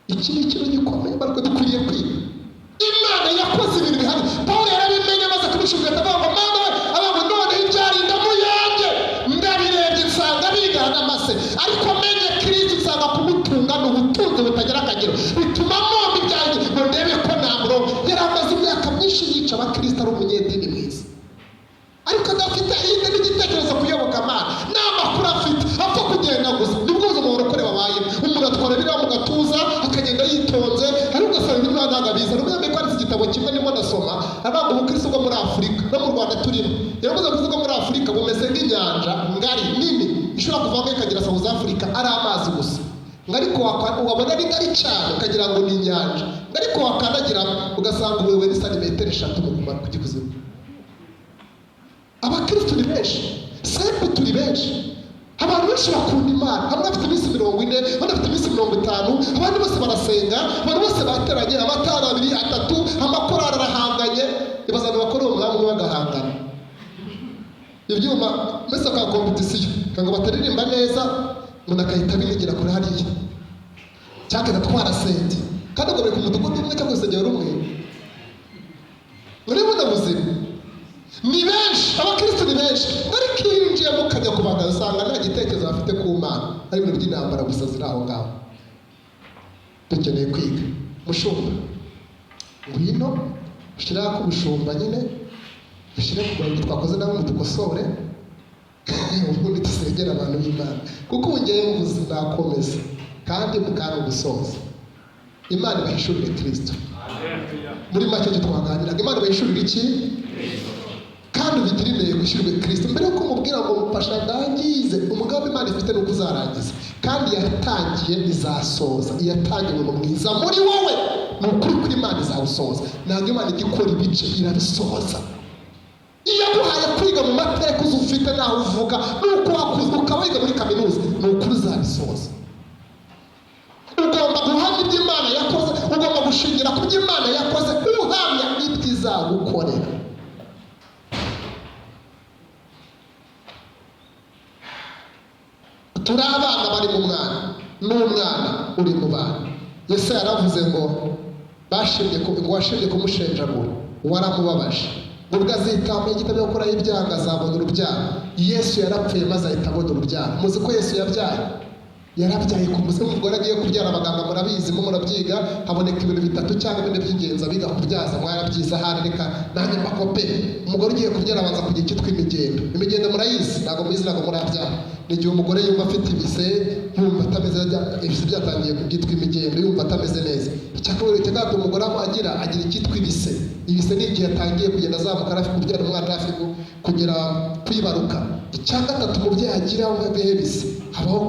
Iki ni ikintu gikomeye bariko dukwiriye kwiga. Imana yakoze ibintu bihari. Pawulo yarabimenye amaze kubishuka atavuga ngo mama we abantu none ibyarinda mu yanjye ndabirebye nsanga bigana amase, ariko menye Kristo nsanga kumutunga n'ubutunzi butagira akagero, bituma momba ibyanjye ngo ndebe ko namuro. Yari amaze imyaka myinshi yica abakristo ari umunyedini mwiza, ariko adafite iyindi n'igitekerezo kuyoboka Imana. N'amakuru afite apfa kugenda gusa. Nibwo ubuzima burokore babaye. Umuntu atwara biriya mu gatuza akagenda yitonze, ariko ugasanga ibintu ntabwo abizi. N'umwami kwanditse igitabo kimwe ndimo ndasoma, avuga ubukristo bwo muri Afurika no mu Rwanda turimo. Yaravuze ko muri Afurika bumeze nk'inyanja ngari nini ishobora kuvamo ikagira South Africa ari amazi gusa. Ariko wabona ari ngari cyane ukagira ngo ni inyanja. Ariko wakandagiramo ugasanga ubuwe ni santimetero 3 mu kumara kugikuzimu. Abakristo ni benshi, sempe turi benshi. Abantu benshi bakunda Imana. Hamwe bafite iminsi 40, abandi bafite iminsi 50, abandi bose barasenga, abantu bose bateranye, amatara 2, 3, amakorari arahanganye. Ibazana bakora umwami umwe bagahangana. Ibyuma mbese ka competition kango bataririmba neza, umuntu akahita binigira kuri hariya. Cyakenda twarasenge. Kandi ngo bari ku mudugudu umwe cyangwa se rumwe. Urabona buzima. Ni benshi, abakristo ni benshi. Ariko yinjiye mukajya kubaga usanga nta gitekerezo bafite ku Mana. Ari ibintu by'intambara gusa ziri aho ngaho. Dukeneye kwiga. Mushumba, ngwino ushira ku bushumba nyine, dushyire ku murongo twakoze nabo mudukosore ubundi dusengera abantu b'Imana kuko ubu ngiye mvuze nakomeza kandi mukanga gusoza. Imana ibahishurire Kristo. Muri make cyo twaganiraga, Imana ibahishurire iki? Kandi ubigire intego ishyurwe Kristo. Mbere yuko mubwira ngo mufasha ndangize, umugambi Imana ifite nuko uzarangiza, kandi yatangiye izasoza. Iyatangiye umurimo mwiza muri wowe, ni ukuri kuri Imana izawusoza. Ntabwo Imana igikora ibice, irabisoza. Iyo guhaye kwiga mu mateka uzufite naho uvuga nuko wakuze ukaba wiga muri kaminuza, ni ukuri uzabisoza. Ugomba guhamya ibyo Imana yakoze, ugomba gushingira ku byo Imana yakoze, uhamya ibyo izagukorera. Turi abana bari mu mwana, n'umwana uri mu bana. Yesu yaravuze ngo washimye kumushenjagura, waramubabaje. Ubwo azitamba igitabo gukora ibyaha azabona urubyaro. Yesu yarapfuye maze ahita abona urubyaro. Muzi ko Yesu yabyaye? Yarabyaye ku muze umugore agiye kubyara, abaganga murabizi mu murabyiga, haboneka ibintu bitatu cyangwa ibintu by'ingenzi abiga kubyaza. Mwarabyiza ahari, reka nanjye mbakope. Umugore ugiye kubyara abanza kugira icyitwa imigendo. Imigendo murayizi? Ntabwo muyizi, ntabwo murabyara. Ni igihe umugore yumva afite ibise, yumva atameze neza, ibise byatangiye kubyitwa imigendo, yumva atameze neza. Icyakabiri cyangwa umugore agira icyitwa ibise. Ibise ni igihe atangiye kugenda azamuka hafi kubyara umwana, hafi kugera kwibaruka. Icya gatatu umubyeyi agira bihe bise, habaho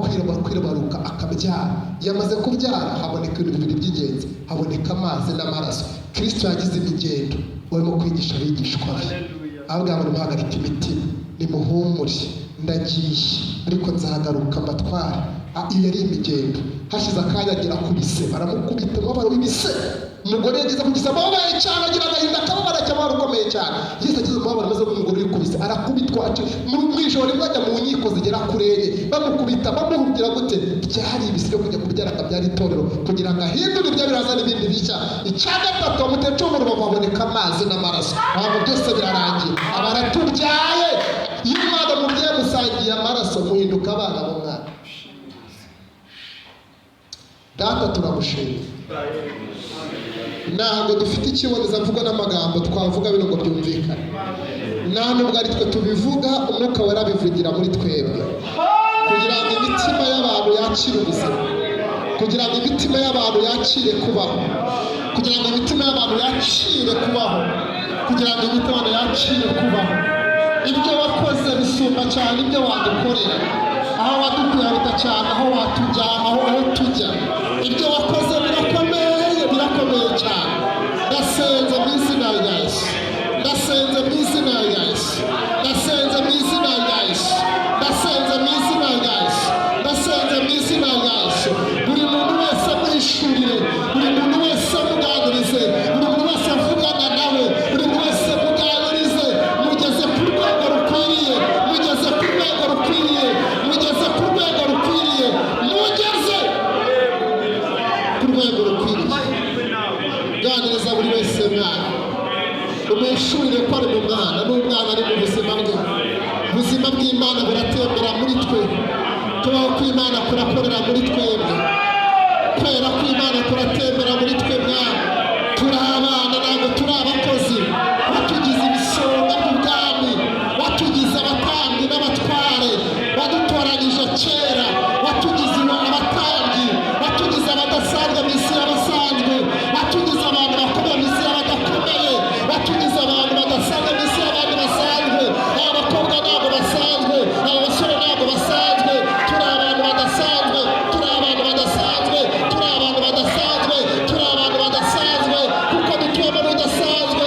kwibaruka akabyara. Yamaze kubyara haboneka ibintu bibiri by'ingenzi, haboneka amazi n'amaraso. Kristo yagize imigendo, urimo kwigisha abigishwa be. Ababwira ngo muhagarike imitima, nimuhumure, ndagiye ariko nzagaruka mbatware. Iyo yari imigendo. Hashize akanya agira ku bise, baramukubita umubabaro w'ibise. Umugore yageze ku gise ababaye cyane, agira agahinda akababara cyane ukomeye cyane. Yesu agize umubabaro maze umugore uri ku bise arakubitwa, mu ijoro rimwe ajya mu nkiko zigera kuri enye, bamukubita bamuhubwira gute byari ibise byo kujya kubyara akabyara itorero kugira ngo ahindure ibyo biraza n'ibindi bishya. Icya gatatu bamutece umurimo, baboneka amazi n'amaraso. Ntabwo byose birarangiye, abaratubyaye. Iyo umwana mubyeyi musangiye amaraso muhinduka abana b'umwana. Data turamushimira. Ntabwo dufite ikibonezamvugo n'amagambo twavuga bino ngo byumvikane. Nta nubwo ari twe tubivuga, Umwuka Wera abivugira muri twebwe, kugira ngo imitima y'abantu yakire ubuzima, kugira ngo imitima y'abantu yakire kubaho, kugira ngo imitima y'abantu yakire kubaho, kugira ngo imitima y'abantu yakire kubaho. Ibyo wakoze bisumba cyane ibyo wadukorera. Aho wadukuye haruta cyane aho watujyana, aho tujya. Ibyo wakoze birakomeye cyane. Ndasenze mu izina rya Yesu, ndasenze mu izina rya Yesu, ndasenze mu izina rya Yesu, ndasenze mu izina rya Yesu, ndasenze mu izina rya Yesu. Buri muntu wese mwishurire, buri muntu wese muganirize, buri muntu wese avugana nawe, buri muntu wese muganirize. Mugeze ku rwego rukwiriye, mugeze ku rwego rukwiriye, mugeze ku rwego rukwiriye, mugeze ku rwego rukwiriye. Ganiriza buri wese mwana, umwishurire ko ari mu mwana, n'umwana ari mu buzima bwe. Ubuzima bw'Imana buratembera muri twe, kubaho kw'Imana kurakorera muri twebwe, kwera kw'Imana kuratembera muri twe mwana. Turi abana, ntabwo turi abakozi. Watugize ibisonga by'ubwami, watugize abatambyi n'abatware, wadutoranyije kera, watugize abatambyi, watugize abadasanzwe mu isi y'abasanzwe, watugize abantu bakomeye mu isi y'abadakomeye, watugize abantu badasanzwe mu isi y'abandi basanzwe. Aba bakobwa ntabwo basanzwe, aba basore ntabwo basanzwe. Turi abantu badasanzwe, turi abantu badasanzwe, turi abantu badasanzwe, turi abantu badasanzwe, kuko dutuyemo n'udasanzwe.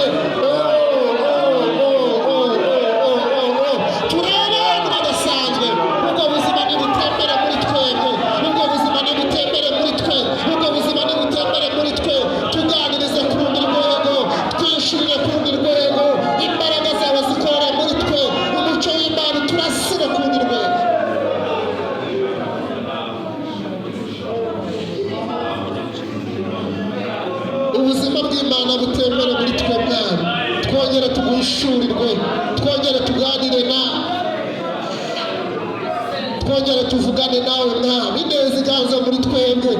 Turi abantu badasanzwe. Ubwo buzima ntibutembere muri twebwe, ubwo buzima ntibutembere muri twe, ubwo buzima ntibutembere muri twe. Tuganirize ku rundi rwego, twishurire ku rundi rwego. Imbaraga zawe zikorera muri twe, umucyo w'Imana turasire ku rundi rwego. Ubuzima bw'Imana butembere muri twe mwana. Twongere tuguhishurirwe, twongere tuganire nawe, twongere tuvugane nawe mwami. Ineza iganze muri twebwe,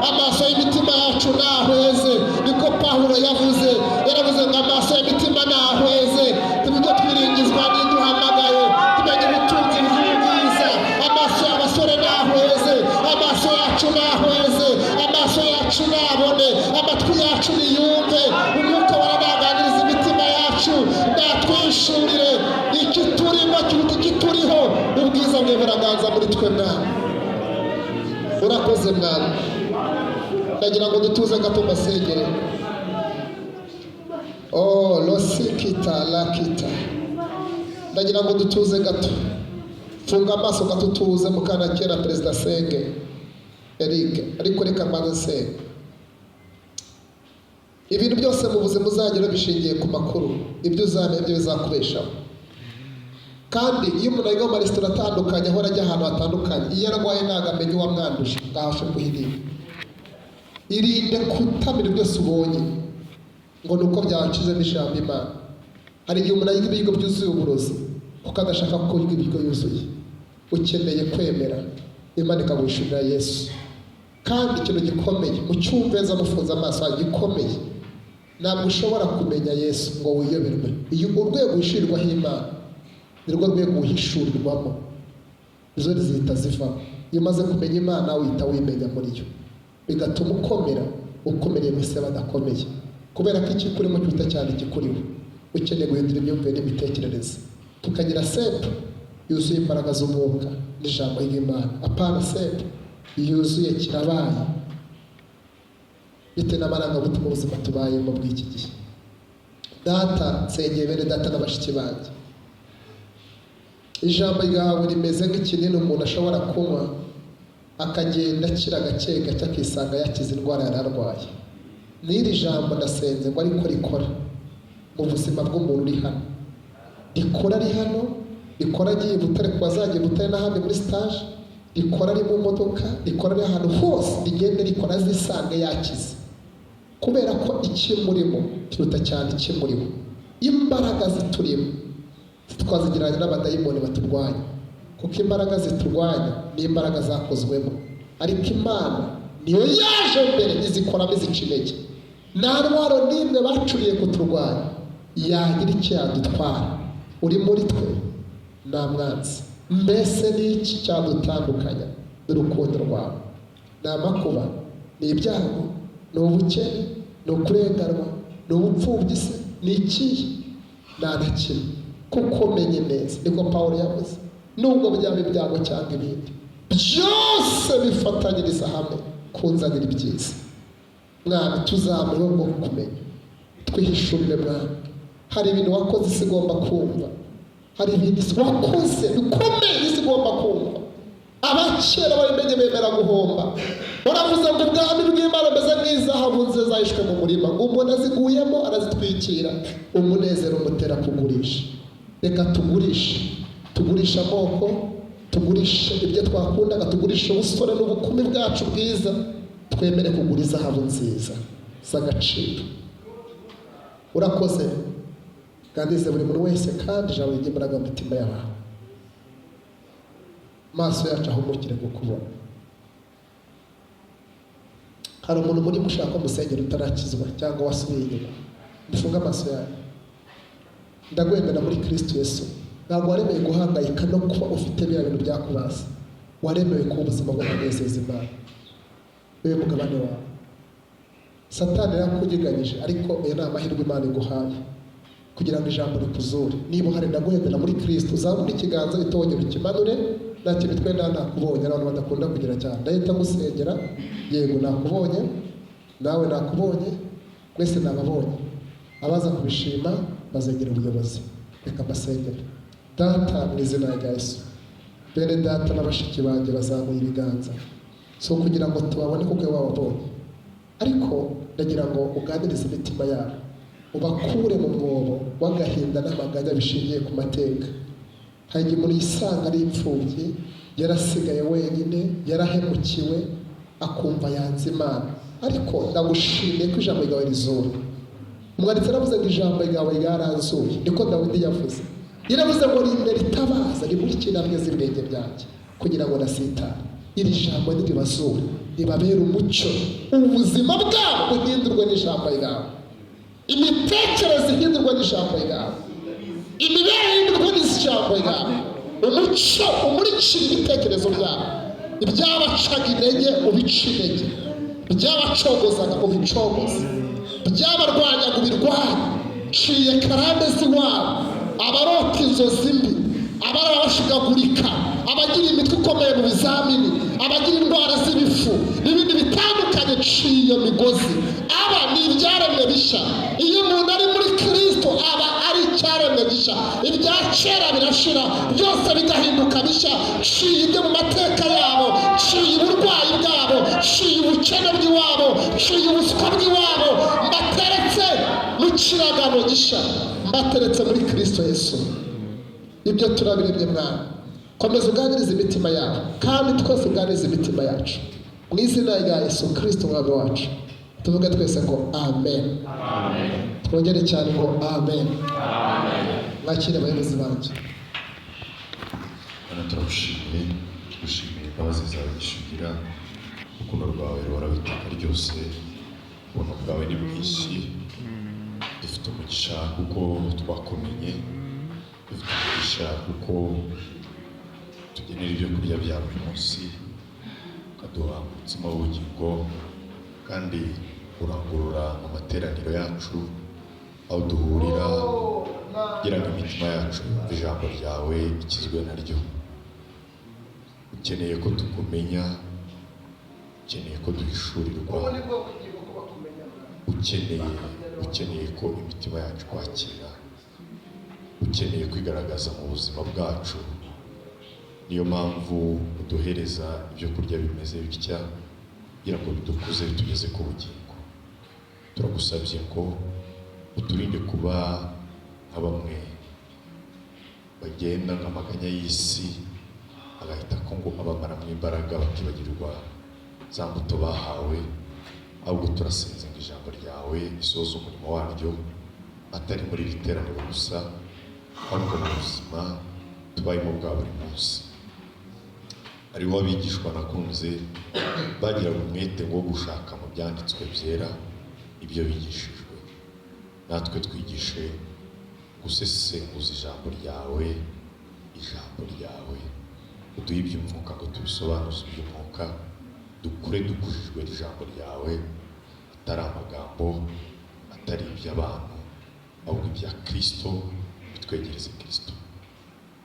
amaso y'imitima yacu nahweze. Niko Pawulo yavuze, yaravuze ngo amaso y'imitima nahweze, ibyo twiringiye niyabone, amatwi yacu niyumve, umwuka warabaganiriza imitima yacu, natwishurire ikiturimo kiruta ikituriho, ubwiza bwe buraganza muri twe Mwami. Urakoze Mwami. Ndagira ngo dutuze gato mbasengere. Losikita lakita. Ndagira ngo dutuze gato. Funga amaso gato tuze mukana kera Perezida Senge Eric, ariko reka mbanze senge. Ibintu byose mu buzima uzagira bishingiye ku makuru, ibyo uzamenya ibyo bizakubeshaho. Kandi iyo umuntu agiye mu maresitora atandukanye, ahora ajya ahantu hatandukanye, iyo arwaye ntabwo amenya uwamwanduje, ngahashe kuhirinda. Irinde kutamira byose ubonye ngo nuko byabacizemo ijambo Imana. Hari igihe umuntu ayiga ibiryo byuzuye uburozi kuko adashaka ko kurya ibiryo yuzuye. Ukeneye kwemera Imana ikaguhishurira Yesu. Kandi ikintu gikomeye mu cyumveza mufunze amaso gikomeye, ntabwo ushobora kumenya Yesu ngo wiyoberwe. Iyo urwego wishirirwaho Imana nirwo rwego uhishurirwamo, izo zihita zivamo. Iyo umaze kumenya Imana wihita wimenya muri yo, bigatuma ukomera ukomereye mwese badakomeye, kubera ko ikikurimo cyuta cyane ikikuriho. Ukeneye guhindura imyumvire n'imitekerereze, tukagira sepu yuzuye imbaraga z'umwuka n'ijambo ry'Imana, apana sepu yuzuye kirabaye bitewe n'amarangamutima ubuzima tubayemo bw'iki gihe. Data, nsengeye bene data n'abashiki banjye, ijambo ryawe rimeze nk'ikinini umuntu ashobora kunywa akagenda akira gake gake akisanga yakize indwara yari arwaye. N'iri jambo ndasenze ngo ariko rikora mu buzima bw'umuntu uri hano, rikora ari hano, rikora agiye Butare ku bazagiye Butare n'ahandi muri stage, rikora ari mu modoka, rikora ari ahantu hose, rigende rikora azisange yakize, kubera ko ikimurimo kiruta cyane ikimurimo. Imbaraga ziturimo twazigiranye n'abadayimoni baturwanya, kuko imbaraga ziturwanya ni imbaraga zakozwemo, ariko Imana niyo yaje mbere izikoramo izica intege. Nta ntwaro n'imwe bacuriye kuturwanya yagira icyo yadutwara. Uri muri twe nta mwanzi. Mbese ni iki cyadutandukanya n'urukundo rwawe? Ni amakuba, ni ibyago, ni ubukene, ni ukurenganwa, ni ubupfubyi se, ni ikihe? Nta na kimwe, kuko menye neza, niko Pawulo yavuze, nubwo byaba ibyago cyangwa ibindi, byose bifatanyiriza hamwe kunzanira ibyiza. Mwami, tuzamuye bwo kumenya, twihishurire Mwami. Hari ibintu wakoze isi igomba kumva, hari ibintu wakoze bikomeye isi igomba kumva. Abakera babimenye bemera guhomba. Uravuze ngo ubwami bw'Imana bumeze nk'izahabu nziza zahishwe mu murima, umuntu aziguyemo arazitwikira, umunezero umutera kugurisha. Reka tugurishe amoko, tugurishe ibyo twakundaga, tugurishe ubusore n'ubukumi bwacu bwiza, twemere kugura izahabu nziza z'agaciro. Urakoze gandize buri muntu wese, kandi ijambo ry'imbaraga mu mitima y'abantu. Maso yacu ahumukire gukubona. Hari umuntu muri mushaka musengera utarakizwa cyangwa wasubiye inyuma, mufunga amaso yawe. Ndagwendera muri Kristo Yesu, ntabwo waremeye guhangayika no kuba ufite biriya bintu byakubaza. Waremewe kuba ubuzima bwo kunezeza Imana, wewe mugabane wawe. Satani yarakugiganyije, ariko aya ni amahirwe Imana iguhaye kugira ngo ijambo rikuzure. Niba uhari ndagwendera muri Kristo, uzabona ikiganza itonye bikimanure. Nta kintu twenda nakubonye, abantu badakunda kugira cyane. Ndahita gusengera, yego nakubonye, nawe nakubonye, mwese nababonye. Abaza kubishima bazegera ubuyobozi. Reka mbasengere. Data, mu izina rya Yesu, bene data n'abashiki banjye bazamuye ibiganza, so kugira ngo tubabone kuko wababonye, ariko ndagira ngo uganirize imitima yabo, ubakure mu mwobo w'agahinda n'amaganya bishingiye ku mateka. Hari igihe umuntu yisanga ari imfubyi, yarasigaye wenyine, yarahemukiwe, akumva yanze Imana. Ariko ndagushimiye ko ijambo ryawe rizura. Umwanditsi aravuze ngo ijambo ryawe ryarazuye, niko Dawidi yavuze. Yaravuze ngo rinde ritabaza, rimurikire intambwe z'ibirenge byanjye kugira ngo nasitare. Iri jambo niribazure, ribabere umucyo, ubuzima bwabo buhindurwe n'ijambo ryawe, imitekerereze ihindurwe n'ijambo ryawe, imibereho ihindurwe n'ijambo ryawe. Umucyo umurikire ibitekerezo byabo, ibyabacaga intege ubice intege, byabacogozaga ubicogoze, byabarwanyaga ubirwanya. Ciye karande z'iwabo, abarota inzozi mbi, abarabashigagurika, abagira imitwe ikomeye mu bizamini, abagira indwara z'ibifu n'ibindi bitandukanye. Ciye migozi, aba ni ibyaremwe bishya. Iyo umuntu ari muri Kristo aba ari icyaremwe gishya. Ibya kera birashira, byose bigahinduka bishya. Ciye ibyo mu mateka yabo, ciye uburwayi bwabo, ciye ubukene bw'iwabo, ciye ubuswa bw'iwabo. Mbateretse mu kiragano gishya, mbateretse muri Kristo Yesu. Ibyo turabirebye mwana. Komeza uganiriza imitima yabo, kandi twese uganiriza imitima yacu mu izina rya Yesu Kristo umwami wacu. Tuvuge twese ngo amen. Amen. Twongere cyane ngo amen. Amen. Mwakire abayobozi banjye. Bwana turagushimiye, tugushimiye imbabazi zawe gishugira, urukundo rwawe ruhoraho iteka ryose, ubuntu bwawe ni bwinshi. Dufite umugisha kuko twakumenye, dufite umugisha kuko tugenera ibyo kurya bya buri munsi, ukaduha umutsima w'ubugingo, kandi urangurura mu materaniro yacu aho duhurira, kugira ngo imitima yacu yumve ijambo ryawe ikizwe naryo. Ukeneye ko tukumenya, ukeneye ko duhishurirwa, ukeneye ko imitima yacu kwakira, ukeneye kwigaragaza mu buzima bwacu. Niyo mpamvu uduhereza ibyo kurya bimeze bitya, kugira ngo bidukuze bitugeze ku bugingo. Turagusabye ko uturinde kuba nka bamwe bagenda nk'amaganya y'isi, agahita ko ngo abamaramo imbaraga bakibagirwa za mbuto bahawe. Ahubwo turasenze ngo ijambo ryawe risohoze umurimo waryo, atari muri iri teraniro gusa, ahubwo mu buzima tubayemo bwa buri munsi. Hariho abigishwa nakunze bagiraga umwete wo gushaka mu byanditswe byera ibyo bigishijwe. Natwe twigishe gusesenguza ijambo ryawe, uduhe iby'umwuka ngo tubisobanuze iby'umwuka, dukure dukujijwe n'ijambo ryawe, atari amagambo, atari iby'abantu, ahubwo ibya Kristo, bitwegereze Kristo.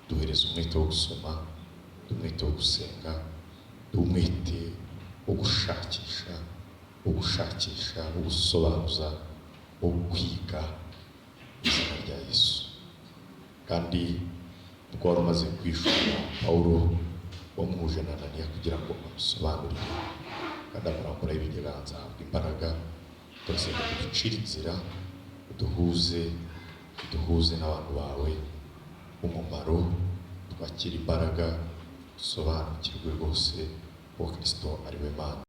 Duhereze umwete wo gusoma, umwete wo gusenga, umwete wo gushakisha, wo gusobanuza, wo kwiga izina rya Yesu. Kandi ubwo wari umaze kwishura Pawulo wamuhuje na Ananiya kugira ngo amusobanurire, kandi amurambura ibiganza ahabwa imbaraga. Turasenga ngo ducire inzira, uduhuze n'abantu bawe umumaro, twakira imbaraga, dusobanukirwe rwose ko Kristo ari we Mana.